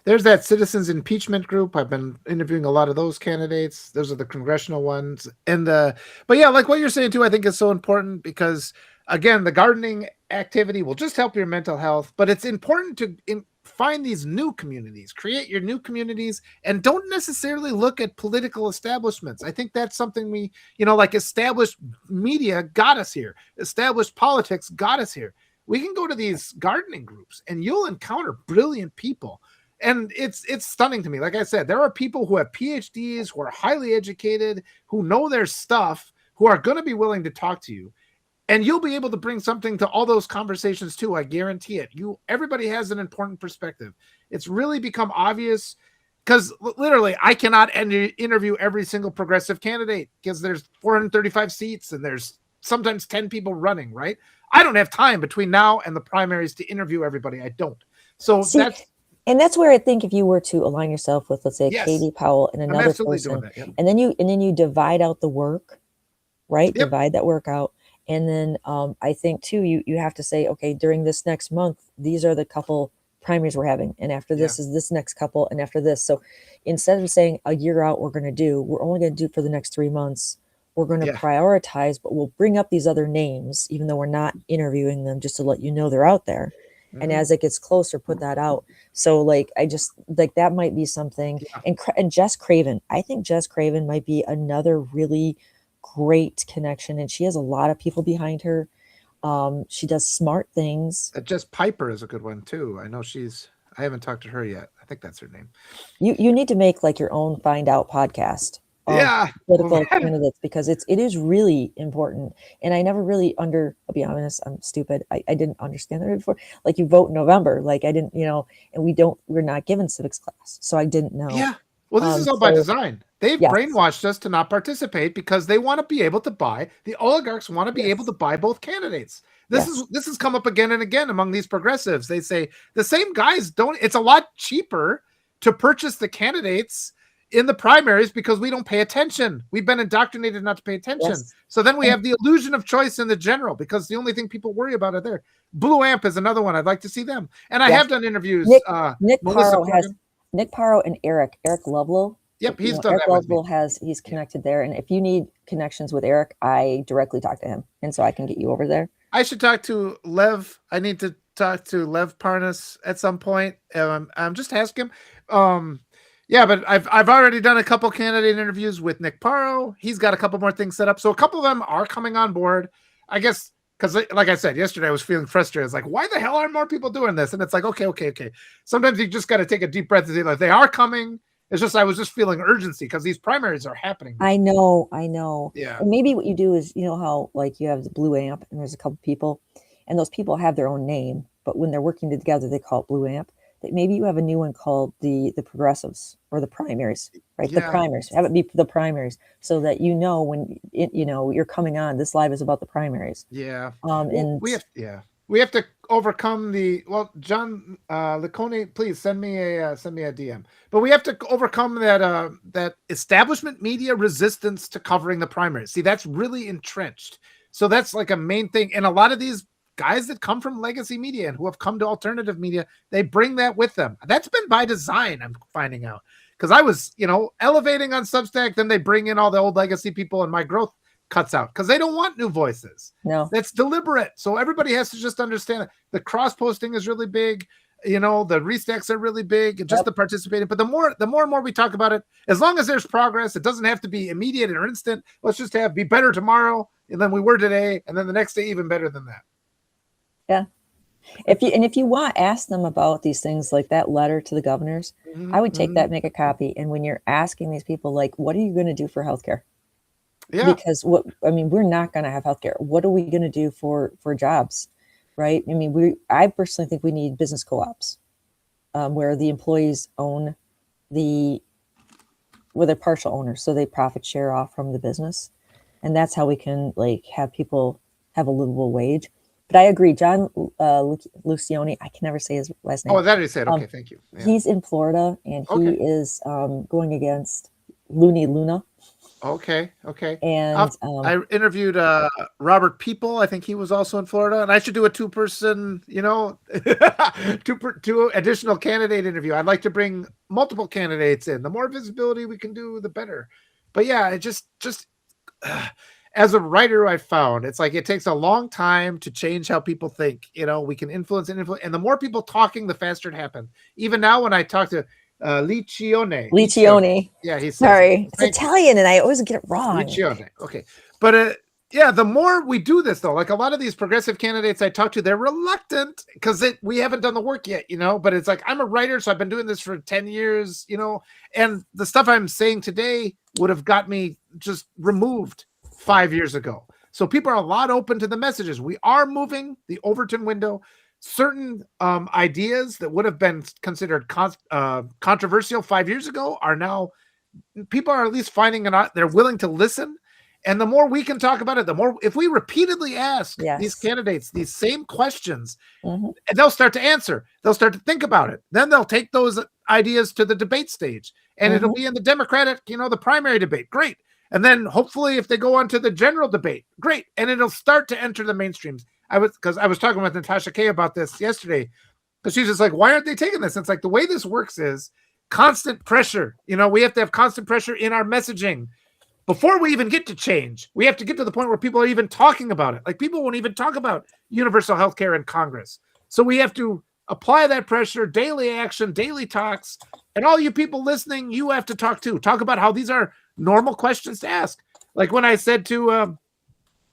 There's that citizens impeachment group. I've been interviewing a lot of those candidates. Those are the congressional ones. And but yeah, like what you're saying too, I think is so important because again, the gardening activity will just help your mental health, but it's important to find these new communities, create your new communities, and don't necessarily look at political establishments. I think that's something we, like established media got us here. Established politics got us here. We can go to these gardening groups and you'll encounter brilliant people. And it's stunning to me. Like I said, there are people who have PhDs, who are highly educated, who know their stuff, who are going to be willing to talk to you. And you'll be able to bring something to all those conversations too. I guarantee it. Everybody has an important perspective. It's really become obvious because literally I cannot interview every single progressive candidate because there's 435 seats and there's sometimes 10 people running, right? I don't have time between now and the primaries to interview everybody. I don't. So that's where I think if you were to align yourself with, let's say, Katie Powell and another person, and then you divide out the work, right? Divide that work out. And then I think too, you have to say, okay, during this next month, these are the couple primaries we're having. And after this is this next couple, and after this. So instead of saying a year out, we're only going to do for the next 3 months. We're going to prioritize, but we'll bring up these other names, even though we're not interviewing them, just to let you know they're out there. Mm-hmm. And as it gets closer, put that out. So I just that might be something. Yeah. And Jess Craven, I think Jess Craven might be another really great connection. And she has a lot of people behind her. She does smart things. Jess Piper is a good one too. I know I haven't talked to her yet. I think that's her name. You need to make your own Find Out podcast. Political candidates, because it is really important. And I never really I'll be honest, I'm stupid. I didn't understand that before. You vote in November, I didn't, and we're not given civics class. So I didn't know. Yeah. Well, this is all by design. They've brainwashed us to not participate because they want to be able to buy, the oligarchs want to be able to buy both candidates. This has come up again and again among these progressives. They say the same guys it's a lot cheaper to purchase the candidates in the primaries because we don't pay attention. We've been indoctrinated not to pay attention. Yes. So then we have the illusion of choice in the general because the only thing people worry about are there. Blue Amp is another one. I'd like to see them. And I have done interviews. Nick Parro and Eric Lovelow. Yep, he's done Eric that Lovelow he's connected there. And if you need connections with Eric, I directly talk to him. And so I can get you over there. I should talk to Lev. I need to talk to Lev Parnas at some point. Just ask him. Yeah, but I've already done a couple candidate interviews with Nick Paro. He's got a couple more things set up, so a couple of them are coming on board. I guess because, like I said yesterday, I was feeling frustrated. It's like, why the hell aren't more people doing this? And it's like, okay. Sometimes you just got to take a deep breath and say, like, they are coming. It's just I was just feeling urgency because these primaries are happening now. I know. Yeah. And maybe what you do is, you know how like you have the blue amp and there's a couple people and those people have their own name, but when they're working together, they call it blue amp. That maybe you have a new one called the progressives or the primaries, right? The Yeah. primaries. Have it be the primaries so that you know when you're coming on. This live is about the primaries. Yeah. And We have to overcome the John Lacone, please send me a DM. But we have to overcome that establishment media resistance to covering the primaries. See, that's really entrenched. So that's like a main thing. And a lot of these guys that come from legacy media and who have come to alternative media, they bring that with them. That's been by design, I'm finding out. Because I was, elevating on Substack, then they bring in all the old legacy people and my growth cuts out because they don't want new voices. No, that's deliberate. So everybody has to just understand it. The cross posting is really big. The restacks are really big, and just the participating. But the more and more we talk about it, as long as there's progress, it doesn't have to be immediate or instant. Let's just be better tomorrow than we were today, and then the next day even better than that. Yeah. If you want, ask them about these things like that letter to the governors. I would take that, make a copy, and when you're asking these people, like, what are you going to do for healthcare? Yeah. Because we're not going to have healthcare. What are we going to do for jobs, right? I personally think we need business co-ops where the employees own they're partial owners, so they profit share off from the business, and that's how we can like have people have a livable wage. But I agree, John Lucioni, I can never say his last name. Oh, that is it. Okay, thank you. Yeah. He's in Florida, and he is going against Looney Luna. Okay. And I interviewed Robert People. I think he was also in Florida, and I should do a two-person, two additional candidate interview. I'd like to bring multiple candidates in. The more visibility we can do, the better. But yeah, it just as a writer, I found it's like it takes a long time to change how people think. We can influence, and the more people talking, the faster it happens. Even now, when I talk to Liccione. Yeah, he's sorry. It's Italian, and I always get it wrong. Liccione. Okay, but the more we do this, though, like a lot of these progressive candidates I talk to, they're reluctant because we haven't done the work yet, But it's like I'm a writer, so I've been doing this for 10 years, and the stuff I'm saying today would have got me just removed 5 years ago. So people are a lot open to the messages. We are moving the Overton window. Certain ideas that would have been considered controversial 5 years ago are now, people are at least finding it out. They're willing to listen. And the more we can talk about it, the more, if we repeatedly ask these candidates these same questions, and they'll start to answer, they'll start to think about it. Then they'll take those ideas to the debate stage, and it'll be in the Democratic, the primary debate. Great. And then hopefully if they go on to the general debate, great. And it'll start to enter the mainstreams. I was talking with Natasha Kay about this yesterday, because she's just like, why aren't they taking this? And it's like, the way this works is constant pressure. We have to have constant pressure in our messaging before we even get to change. We have to get to the point where people are even talking about it. Like, people won't even talk about universal health care in Congress. So we have to apply that pressure, daily action, daily talks. And all you people listening, you have to talk too. Talk about how these are normal questions to ask. Like when I said to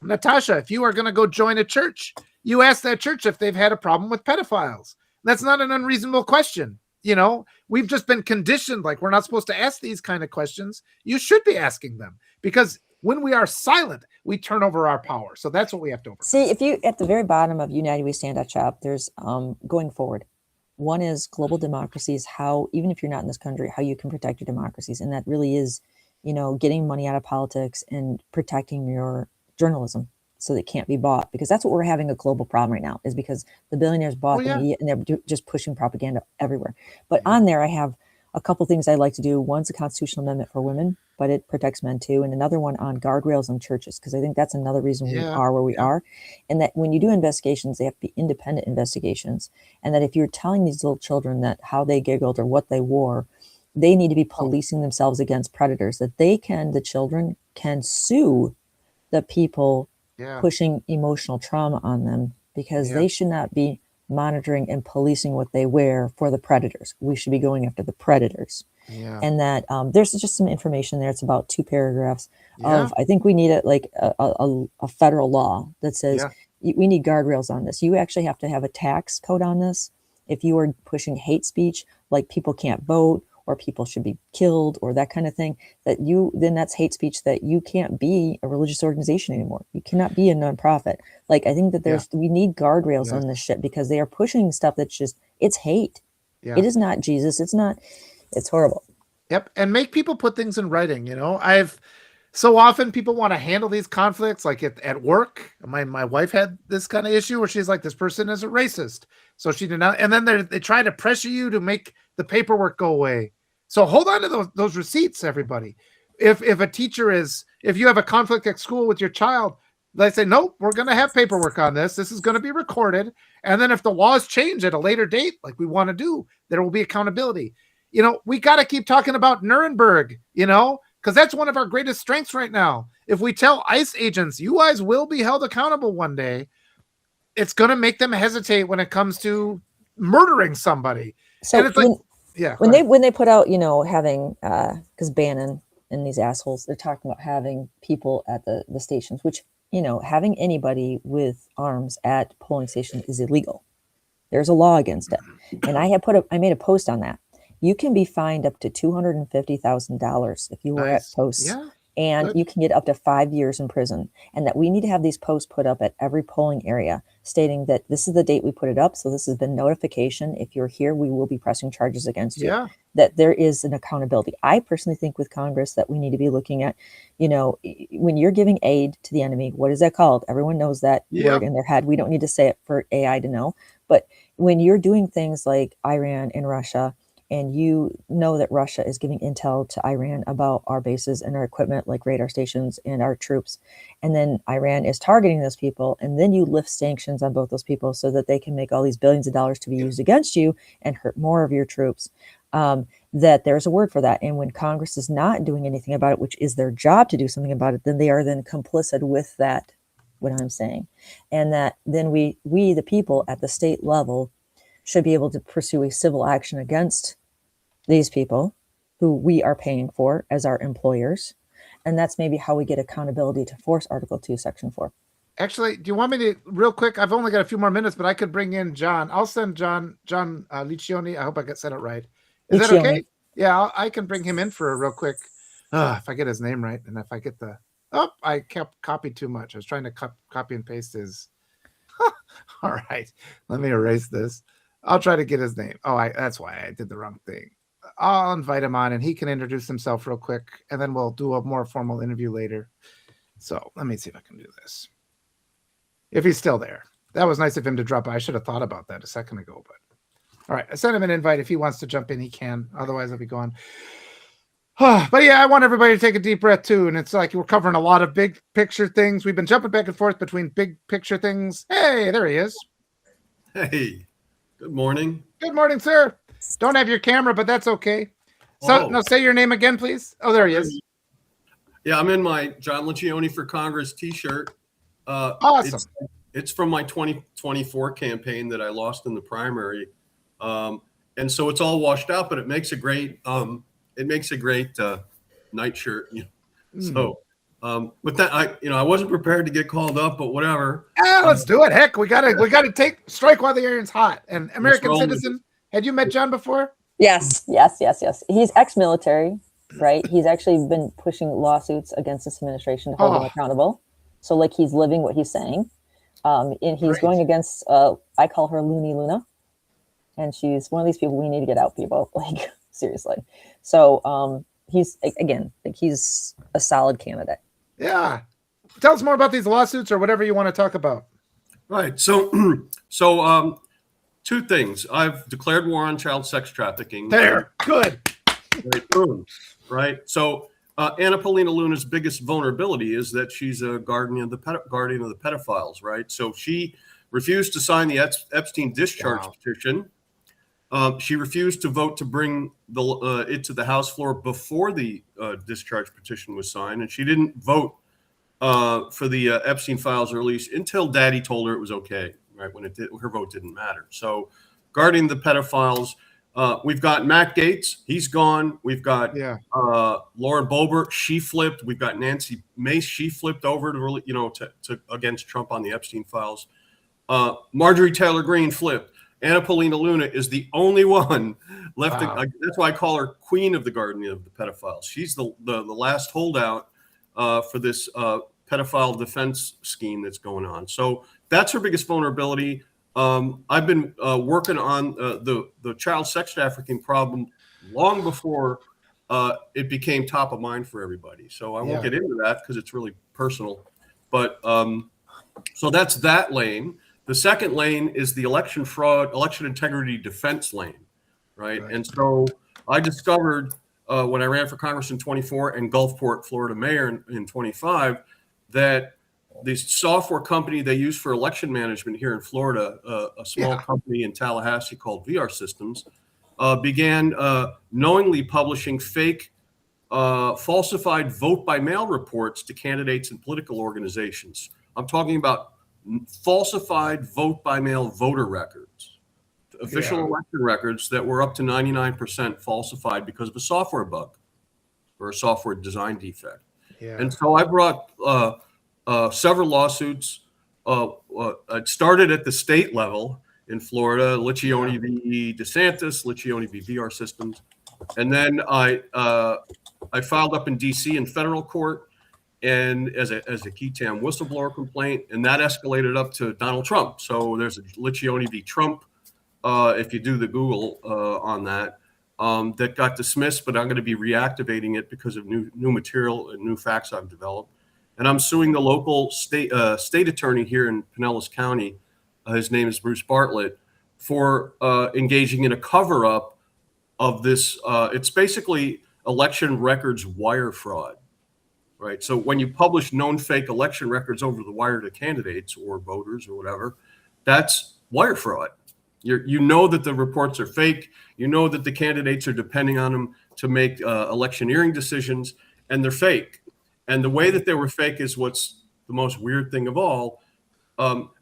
Natasha, if you are going to go join a church, you ask that church if they've had a problem with pedophiles. That's not an unreasonable question. We've just been conditioned, like we're not supposed to ask these kind of questions. You should be asking them, because when we are silent, we turn over our power. So that's what we have to overcome. See, if you, at the very bottom of United We Stand at Shop, there's going forward. One is global democracies, how, even if you're not in this country, how you can protect your democracies. And that really is, getting money out of politics and protecting your journalism so they can't be bought, because that's what we're having a global problem right now, is because the billionaires bought the media and they're just pushing propaganda everywhere. But on there, I have a couple things I'd like to do. One's a constitutional amendment for women, but it protects men too. And another one on guardrails on churches, because I think that's another reason we are where we are. And that when you do investigations, they have to be independent investigations. And that if you're telling these little children that how they giggled or what they wore, they need to be policing themselves against predators, that the children can sue the people pushing emotional trauma on them, because they should not be monitoring and policing what they wear for the predators. We should be going after the predators. Yeah. And that there's just some information there. It's about 2 paragraphs Yeah. of, I think we need a federal law that says Yeah. we need guardrails on this. You actually have to have a tax code on this. If you are pushing hate speech, like people can't vote or people should be killed or that kind of thing, then that's hate speech, that you can't be a religious organization anymore. You cannot be a nonprofit. Like, I think that Yeah. we need guardrails Yes. on this shit, because they are pushing stuff that's just, it's hate. Yeah. It is not Jesus. It's horrible. Yep. And make people put things in writing. So often people want to handle these conflicts like at work. My wife had this kind of issue where she's like, this person is a racist. So she did not. And then they try to pressure you to make the paperwork go away. So hold on to those receipts, everybody. If you have a conflict at school with your child, they say, nope, we're going to have paperwork on this. This is going to be recorded. And then if the laws change at a later date, like we want to do, there will be accountability. We got to keep talking about Nuremberg, because that's one of our greatest strengths right now. If we tell ICE agents, you guys will be held accountable one day, it's going to make them hesitate when it comes to murdering somebody. So and it's when they put out, having, because Bannon and these assholes, they're talking about having people at the stations, which, having anybody with arms at polling station is illegal. There's a law against it. And I made a post on that. You can be fined up to $250,000 if you were at posts, and you can get up to 5 years in prison. And that we need to have these posts put up at every polling area stating that this is the date we put it up. So this has been notification. If you're here, we will be pressing charges against you. That there is an accountability. I personally think with Congress that we need to be looking at, when you're giving aid to the enemy, what is that called? Everyone knows that word in their head. We don't need to say it for AI to know. But when you're doing things like Iran and Russia, and you know that Russia is giving intel to Iran about our bases and our equipment, like radar stations and our troops, and then Iran is targeting those people, and then you lift sanctions on both those people so that they can make all these billions of dollars to be used against you and hurt more of your troops, that there's a word for that. And when Congress is not doing anything about it, which is their job to do something about it, then they are then complicit with that, what I'm saying. And that then we the people at the state level should be able to pursue a civil action against these people who we are paying for as our employers. And that's maybe how we get accountability to force Article 2, Section 4. Actually, do you want me to, real quick, I've only got a few more minutes, but I could bring in John. I'll send John Liccioni. I hope I said it right. Is that okay? Yeah, I can bring him in for a real quick. If I get his name right, and if I get I kept copied too much. I was trying to copy and paste his. All right, let me erase this. I'll try to get his name. That's why I did the wrong thing. I'll invite him on and he can introduce himself real quick, and then we'll do a more formal interview later. So let me see if I can do this. If he's still there. That was nice of him to drop by. I should have thought about that a second ago, but all right. I sent him an invite. If he wants to jump in, he can. Otherwise, I'll be gone. But yeah, I want everybody to take a deep breath too. And it's like we're covering a lot of big picture things. We've been jumping back and forth between big picture things. Hey, there he is. Hey, good morning. Good morning, sir. Don't have your camera, but that's okay. So now say your name again, please. Oh, there he is. Yeah, I'm in my John Liccioni for Congress t-shirt. Awesome. It's from my 2024 campaign that I lost in the primary. And so it's all washed out, but it makes a great night shirt. So with that, I wasn't prepared to get called up, but whatever. Let's do it. Heck, we gotta strike while the iron's hot. And American citizen, had you met John before? Yes. He's ex-military, right? He's actually been pushing lawsuits against this administration to hold him accountable. So like he's living what he's saying. And he's going against, I call her Looney Luna. And she's one of these people we need to get out, people. Like, seriously. So he's a solid candidate. Yeah. Tell us more about these lawsuits or whatever you want to talk about. Right. So two things. I've declared war on child sex trafficking. There. Good. Right. Boom. Right. So Anna Paulina Luna's biggest vulnerability is that she's a guardian of the pedophiles. Right. So she refused to sign the Epstein discharge petition. She refused to vote to bring it to the House floor before the discharge petition was signed, and she didn't vote for the Epstein files release until Daddy told her it was okay. Right when her vote didn't matter. So, guarding the pedophiles, We've got Matt Gaetz. He's gone. We've got Yeah. Lauren Boebert. She flipped. We've got Nancy Mace. She flipped over to really, to against Trump on the Epstein files. Marjorie Taylor Greene flipped. Anna Paulina Luna is the only one left. Wow. That's why I call her queen of the garden of the pedophiles. She's the last holdout for this pedophile defense scheme that's going on. So that's her biggest vulnerability. I've been working on the child sex trafficking problem long before it became top of mind for everybody. So I won't get into that because it's really personal. But so that's that lane. The second lane is the election fraud, election integrity defense lane, right? And so I discovered when I ran for Congress in 24 and Gulfport, Florida mayor in 25, that the software company they use for election management here in Florida, a small company in Tallahassee called VR Systems, began knowingly publishing fake, falsified vote by mail reports to candidates and political organizations. I'm talking about falsified vote by mail voter records, official election records that were up to 99% falsified because of a software bug or a software design defect. And so I brought several lawsuits. It started at the state level in Florida, Liccione v. DeSantis, Liccione v. VR Systems. And then I filed up in DC in federal court and as a key tam whistleblower complaint, and that escalated up to Donald Trump. So there's a Liccione v. Trump, if you do the Google on that, that got dismissed, but I'm going to be reactivating it because of new material and new facts I've developed. And I'm suing the local state attorney here in Pinellas County. His name is Bruce Bartlett, for engaging in a cover-up of this. It's basically election records wire fraud, right? So when you publish known fake election records over the wire to candidates or voters or whatever, that's wire fraud. You know that the reports are fake. You know that the candidates are depending on them to make electioneering decisions, and they're fake. And the way that they were fake is what's the most weird thing of all.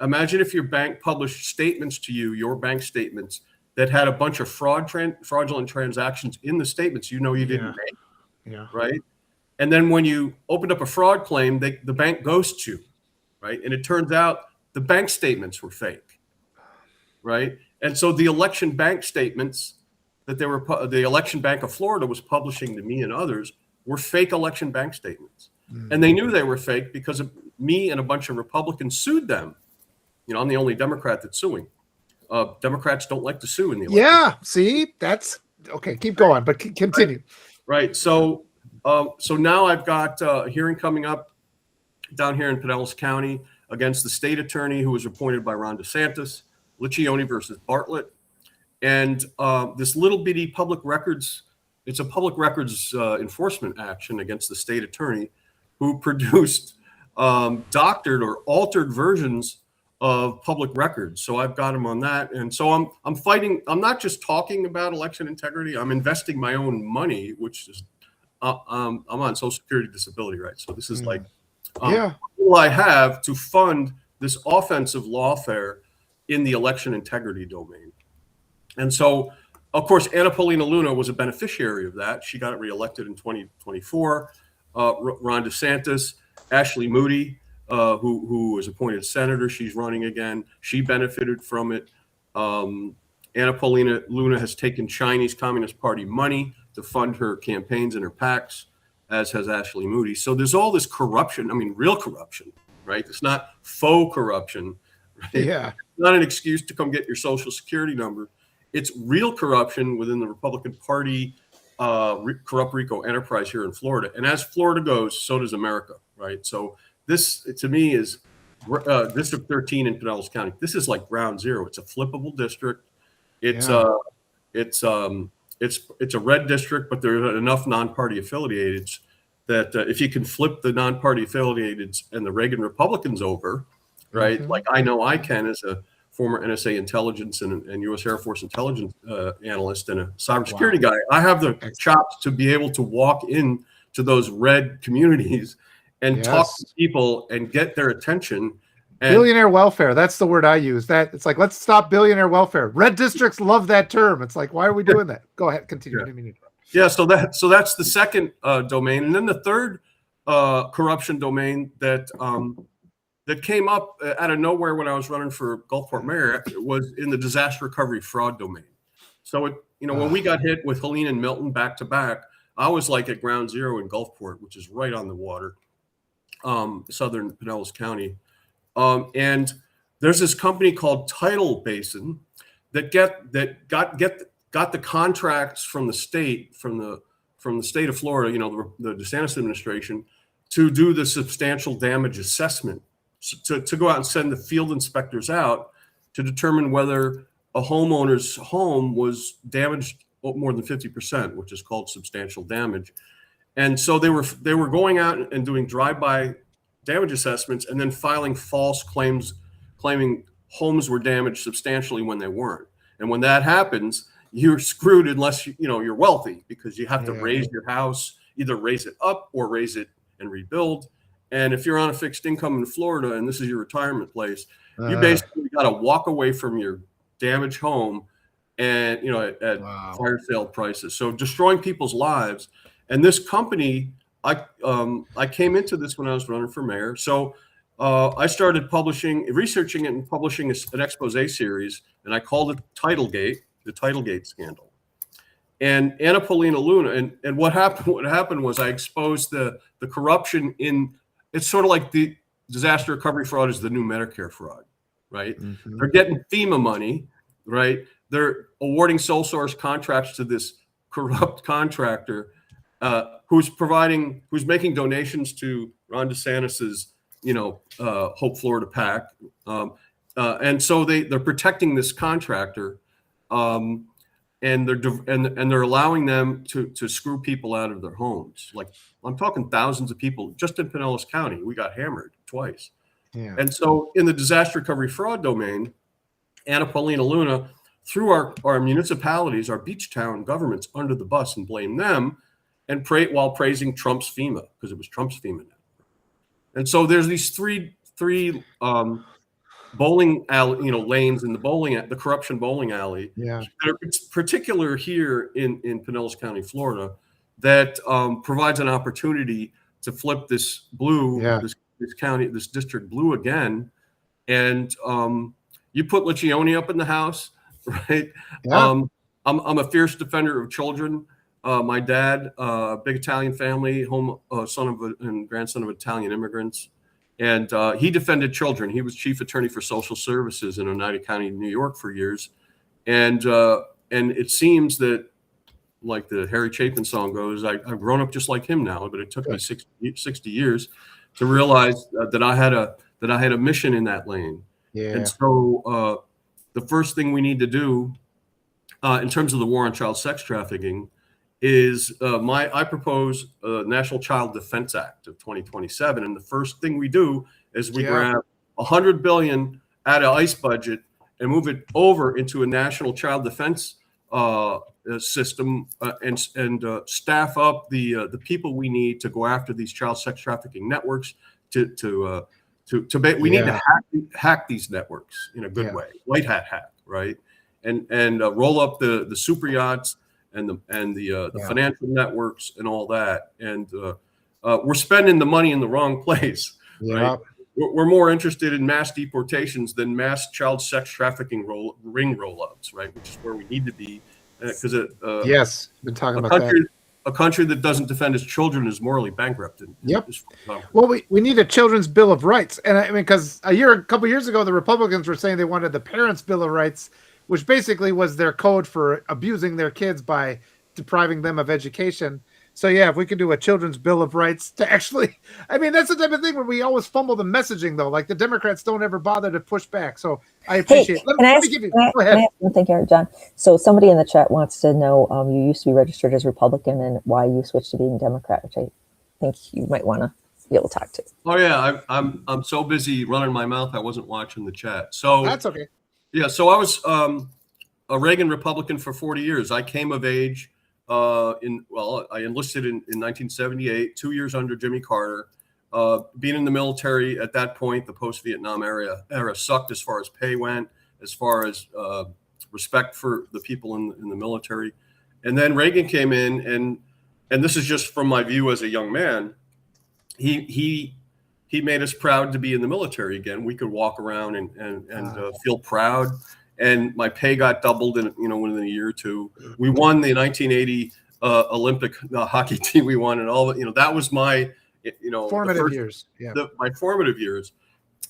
Imagine if your bank published statements to you, your bank statements, that had a bunch of fraudulent transactions in the statements you didn't make, right? And then when you opened up a fraud claim, the bank ghosts you, right? And it turns out the bank statements were fake, right? And so the election bank statements that the election bank of Florida was publishing to me and others were fake election bank statements. And they knew they were fake because of me and a bunch of Republicans sued them. I'm the only Democrat that's suing. Democrats don't like to sue in the election. Yeah, see, that's okay. Keep going, but continue. Right. So now I've got a hearing coming up down here in Pinellas County against the state attorney who was appointed by Ron DeSantis, Liccione versus Bartlett. And this little bitty public records, it's a public records enforcement action against the state attorney who produced doctored or altered versions of public records. So I've got him on that. And so I'm fighting. I'm not just talking about election integrity. I'm investing my own money, which is I'm on Social Security disability, right? So this is like all I have to fund this offensive lawfare in the election integrity domain. And so, of course, Anna Paulina Luna was a beneficiary of that. She got reelected in 2024. Ron DeSantis, Ashley Moody, who was appointed senator, she's running again. She benefited from it. Anna Paulina Luna has taken Chinese Communist Party money to fund her campaigns and her PACs, as has Ashley Moody. So there's all this corruption. I mean, real corruption, right? It's not faux corruption. Right? Yeah. It's not an excuse to come get your Social Security number. It's real corruption within the Republican Party, corrupt RICO enterprise here in Florida. And as Florida goes, so does America, right? So this, to me, is District 13 in Pinellas County. This is like ground zero. It's a flippable district. It's it's a red district, but there are enough non-party affiliated that if you can flip the non-party affiliated and the Reagan Republicans over, right? Like I know I can as a former NSA intelligence and U.S. Air Force intelligence analyst and a cybersecurity guy. I have the chops to be able to walk in to those red communities and talk to people and get their attention And billionaire welfare. That's the word I use. That it's like, let's stop billionaire welfare. Red districts love that term. It's like, why are we doing that? Go ahead, continue. yeah. Yeah, so that's the second domain, and then the third corruption domain that came up out of nowhere when I was running for Gulfport mayor was in the disaster recovery fraud domain. So when we got hit with Helene and Milton back to back, I was like at ground zero in Gulfport, which is right on the water, southern Pinellas County, and there's this company called Tidal Basin that got the contracts from the state of Florida, the DeSantis administration, to do the substantial damage assessment, to go out and send the field inspectors out to determine whether a homeowner's home was damaged more than 50%, which is called substantial damage. And so they were going out and doing drive-by damage assessments and then filing false claims, claiming homes were damaged substantially when they weren't. And when that happens, you're screwed unless you're wealthy, because you have to raise your house, either raise it up or raise it and rebuild. And if you're on a fixed income in Florida and this is your retirement place, you basically got to walk away from your damaged home and at fire sale prices. So destroying people's lives. And this company, I came into this when I was running for mayor. So I started researching it and publishing an expose series, and I called it Titlegate, the Titlegate scandal. And Anna Paulina Luna, and what happened was I exposed the corruption it's sort of like the disaster recovery fraud is the new Medicare fraud, right? Mm-hmm. They're getting FEMA money, right? They're awarding sole source contracts to this corrupt contractor who's making donations to Ron DeSantis's, Hope Florida PAC, and so they're protecting this contractor, and they're allowing them to screw people out of their homes. Like, I'm talking thousands of people just in Pinellas County. We got hammered twice. Yeah. And so in the disaster recovery fraud domain, Anna Paulina Luna threw our municipalities, our beach town governments under the bus and blamed them, and while praising Trump's FEMA, because it was Trump's FEMA network. And so there's these three bowling alley, lanes in the corruption bowling alley. Yeah. It's particular here in Pinellas County, Florida, that provides an opportunity to flip this blue, this county, this district blue again. And you put Liccione up in the house, right? Yeah. I'm a fierce defender of children. My dad, big Italian family, son and grandson of Italian immigrants. And he defended children. He was chief attorney for social services in Oneida County, New York for years. And it seems that, like the Harry Chapin song goes, I've grown up just like him now, but it took me 60 years to realize that I had a mission in that lane. Yeah. And so the first thing we need to do in terms of the war on child sex trafficking is I propose a National Child Defense Act of 2027, and the first thing we do is we grab $100 billion out of ICE budget and move it over into a national child defense system and staff up the people we need to go after these child sex trafficking networks. We need to hack these networks in a good way, white hat hack, right? And roll up the super yachts and the financial networks and all that. And we're spending the money in the wrong place, right? We're more interested in mass deportations than mass child sex trafficking ring roll-ups, right? Which is where we need to be, because been talking about that. A country that doesn't defend its children is morally bankrupt. Well, we need a children's bill of rights, and I mean, because a couple years ago, the Republicans were saying they wanted the parents' bill of rights, which basically was their code for abusing their kids by depriving them of education. So yeah, if we could do a children's bill of rights to actually, I mean, that's the type of thing where we always fumble the messaging though. Like the Democrats don't ever bother to push back. So I appreciate it. Let me give you, go ahead. Thank you, John. So somebody in the chat wants to know, you used to be registered as Republican and why you switched to being Democrat, which I think you might want to be able to talk to. Oh yeah, I'm so busy running my mouth I wasn't watching the chat. So that's okay. Yeah, so I was a Reagan Republican for 40 years. I came of age I enlisted in 1978, 2 years under Jimmy Carter. Being in the military at that point, the post-Vietnam era sucked as far as pay went, as far as respect for the people in the military. And then Reagan came in, and this is just from my view as a young man. He made us proud to be in the military again. We could walk around and feel proud. And my pay got doubled within a year or two. We won the 1980 Olympic hockey team. We won, and all that was my formative years. Yeah, my formative years.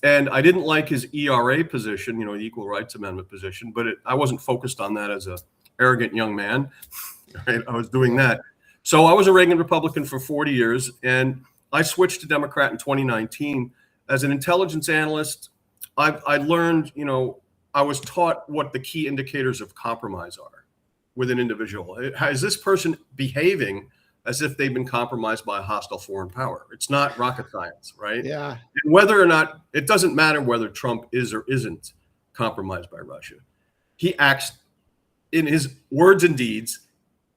And I didn't like his ERA position, the Equal Rights Amendment position, but I wasn't focused on that as a arrogant young man. Right? I was doing that. So I was a Reagan Republican for 40 years, and I switched to Democrat in 2019 as an intelligence analyst. I learned, I was taught what the key indicators of compromise are with an individual. Is this person behaving as if they've been compromised by a hostile foreign power? It's not rocket science, right? Yeah. And whether or not, it doesn't matter whether Trump is or isn't compromised by Russia. He acts in his words and deeds.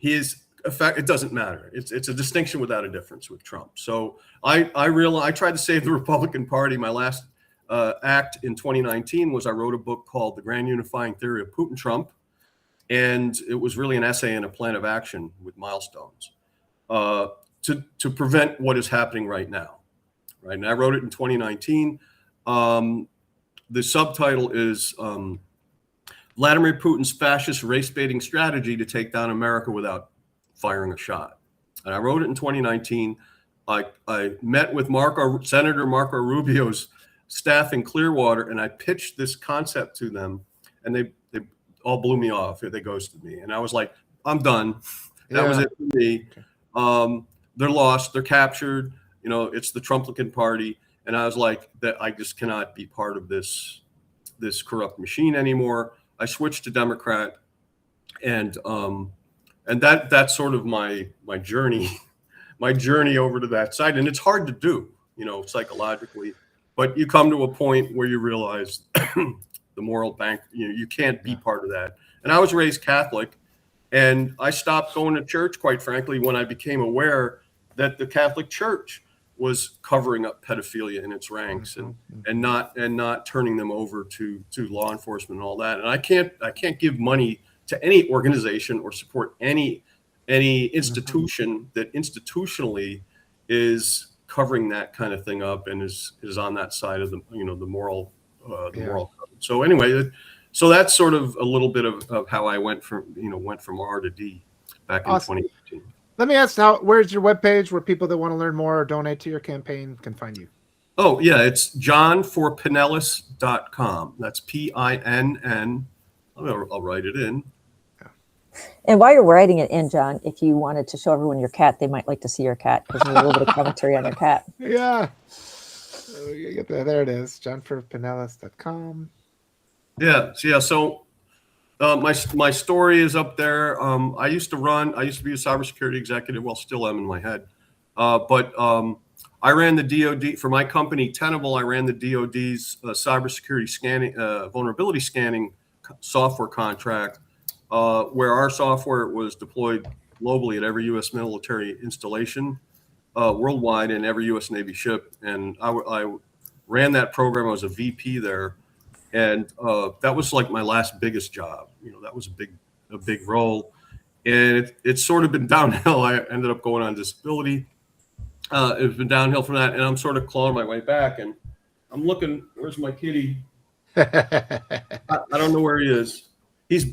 It doesn't matter. It's a distinction without a difference with Trump. So I tried to save the Republican Party. My last act in 2019 was I wrote a book called The Grand Unifying Theory of Putin-Trump. And it was really an essay and a plan of action with milestones to prevent what is happening right now. Right. And I wrote it in 2019. The subtitle is Vladimir Putin's fascist race-baiting strategy to take down America without firing a shot. And I wrote it in 2019. I met with Senator Marco Rubio's staff in Clearwater, and I pitched this concept to them, and they all blew me off. They ghosted me. And I was like, I'm done. That was it for me. They're lost. They're captured. It's the Trumplican Party. And I was like, that I just cannot be part of this corrupt machine anymore. I switched to Democrat, and that's sort of my journey, over to that side. And it's hard to do, psychologically, but you come to a point where you realize the moral bank, you can't be part of that. And I was raised Catholic, and I stopped going to church, quite frankly, when I became aware that the Catholic Church was covering up pedophilia in its ranks and not turning them over to law enforcement and all that. And I can't give money to any organization or support any institution that institutionally is covering that kind of thing up and is on that side of the moral moral code. So anyway, so that's sort of a little bit of how I went from R to D back in 2018. Let me ask where's your webpage where people that want to learn more or donate to your campaign can find you? Oh, yeah, it's johnforpinellas.com. That's PINN. I'll write it in. And while you're writing it in, John, if you wanted to show everyone your cat, they might like to see your cat because there's a little bit of commentary on your cat. Yeah. There it is, johnforpinellas.com. Yeah. So my story is up there. I used to be a cybersecurity executive. Well, still am in my head. But I ran the DoD for my company, Tenable. I ran the DoD's cybersecurity scanning, vulnerability scanning software contract, where our software was deployed globally at every U.S. military installation worldwide and every U.S. Navy ship. And I ran that program. I was a VP there. And that was like my last biggest job. That was a big role. And it's sort of been downhill. I ended up going on disability. It's been downhill from that. And I'm sort of clawing my way back. And I'm looking, where's my kitty? I don't know where he is. He's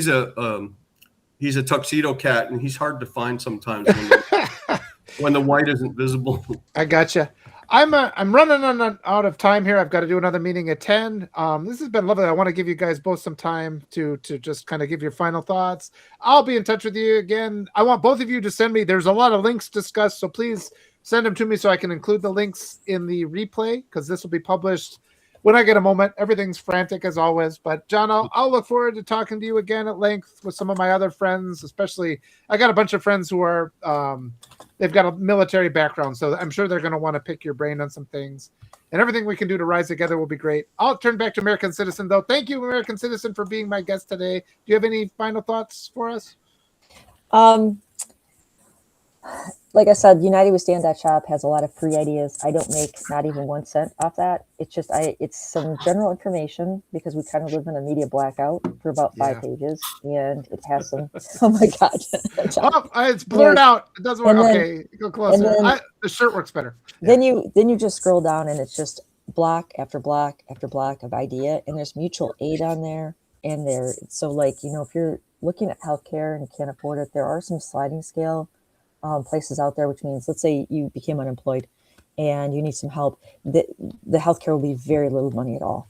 a tuxedo cat, and he's hard to find sometimes when the white isn't visible. I gotcha. I'm running out of time here. I've got to do another meeting at 10. This has been lovely. I want to give you guys both some time to just kind of give your final thoughts. I'll be in touch with you again. I want both of you to send me. There's a lot of links discussed, so please send them to me so I can include the links in the replay, because this will be published when I get a moment. Everything's frantic as always, but John, I'll look forward to talking to you again at length with some of my other friends. Especially, I got a bunch of friends who are they've got a military background, so I'm sure they're going to want to pick your brain on some things. And everything we can do to rise together will be great. I'll turn back to American Citizen, though. Thank you, American Citizen, for being my guest today. Do you have any final thoughts for us? like I said, UnitedWeStand.shop has a lot of free ideas. I don't make not even 1 cent off that. It's just it's some general information because we kind of live in a media blackout for about 5 pages, and it has some. Oh my god! Oh, it's blurred out. It doesn't work. And then- Okay, go closer. then- The shirt works better. Then you just scroll down, and it's just block after block after block of idea, and there's mutual aid on there, and so like if you're looking at healthcare and you can't afford it, there are some sliding scale places out there, which means let's say you became unemployed and you need some help. The healthcare will be very little money at all.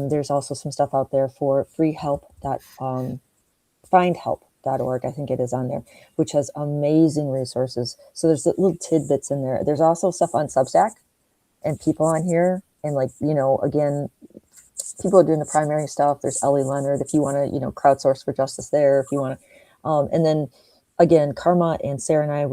There's also some stuff out there for findhelp.org, I think it is on there, which has amazing resources. So there's little tidbits in there. There's also stuff on Substack and people on here. And like, again, people are doing the primary stuff. There's Ellie Leonard, if you want to, crowdsource for justice there, if you want to. And then again, Karma and Sarah and I,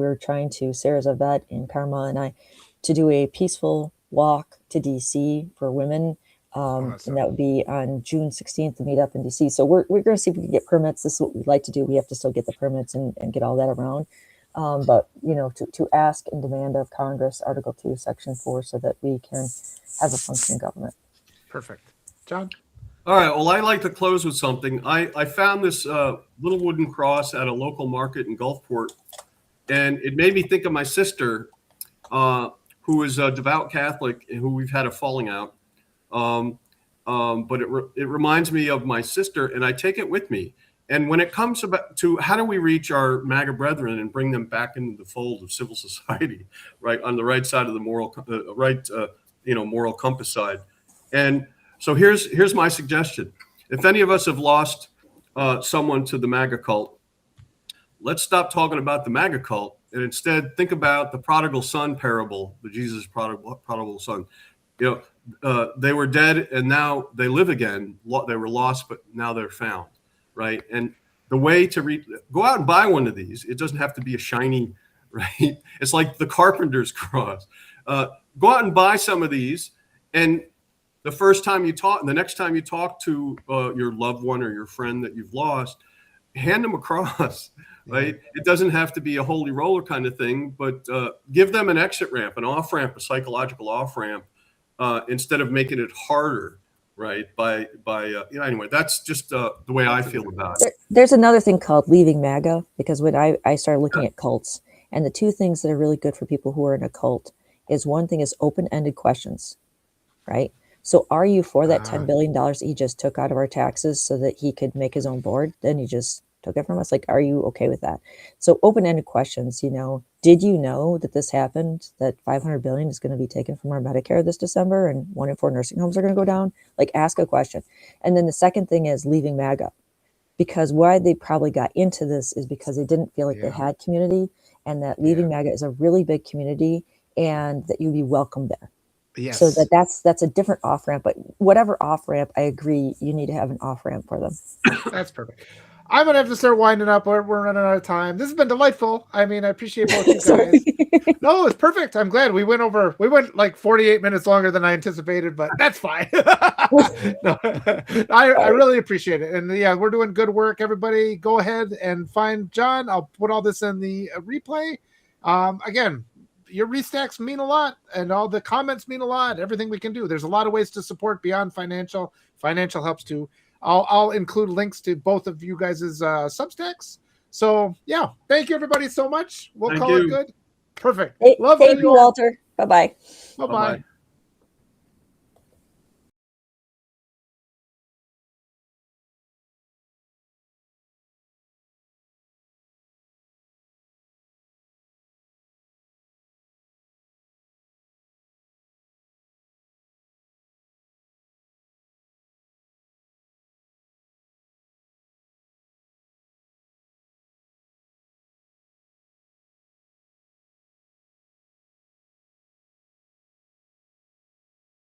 Sarah's a vet, and Karma and I, to do a peaceful walk to DC for women. And that would be on June 16th to meet up in DC. So we're going to see if we can get permits. This is what we'd like to do. We have to still get the permits and get all that around. But, to ask and demand of Congress, Article 2, Section 4, so that we can have a functioning government. Perfect. John? All right. Well, I like to close with something. I found this little wooden cross at a local market in Gulfport, and it made me think of my sister, who is a devout Catholic and who we've had a falling out. But it reminds me of my sister, and I take it with me. And when it comes to how do we reach our MAGA brethren and bring them back into the fold of civil society, right, on the right side of the moral compass side. And so here's my suggestion. If any of us have lost someone to the MAGA cult, let's stop talking about the MAGA cult and instead think about the prodigal son parable, the Jesus prodigal son. They were dead and now they live again. They were lost, but now they're found, right? And the way to go out and buy one of these. It doesn't have to be a shiny, right? It's like the carpenter's cross. Go out and buy some of these, and the next time you talk to your loved one or your friend that you've lost, hand them a cross, right? It doesn't have to be a holy roller kind of thing, but give them an exit ramp, an off ramp, a psychological off ramp, instead of making it harder, right? Anyway, that's just the way I feel about it. There's another thing called leaving MAGA, because when I started looking at cults, and the two things that are really good for people who are in a cult is, one thing is open-ended questions, right? So are you for that $10 billion he just took out of our taxes so that he could make his own board? Then he just took it from us. Like, are you okay with that? So open-ended questions, did you know that this happened, that $500 billion is going to be taken from our Medicare this December and 1 in 4 nursing homes are going to go down? Like, ask a question. And then the second thing is leaving MAGA, because why they probably got into this is because they didn't feel like they had community, and that leaving MAGA is a really big community and that you'd be welcome there. Yes. So that's a different off ramp, but whatever off ramp, I agree, you need to have an off ramp for them. That's perfect. I'm gonna have to start winding up. We're running out of time. This has been delightful. I mean, I appreciate both you guys. No, it's perfect. I'm glad we went like 48 minutes longer than I anticipated, but that's fine. No, I really appreciate it. And yeah, we're doing good work. Everybody go ahead and find John. I'll put all this in the replay. Again, your restacks mean a lot, and all the comments mean a lot. Everything we can do. There's a lot of ways to support beyond financial. Financial helps too. I'll include links to both of you guys' Substacks. So yeah, thank you everybody so much. We'll call it good. Perfect. Thank you, Walter. Bye-bye. Bye-bye.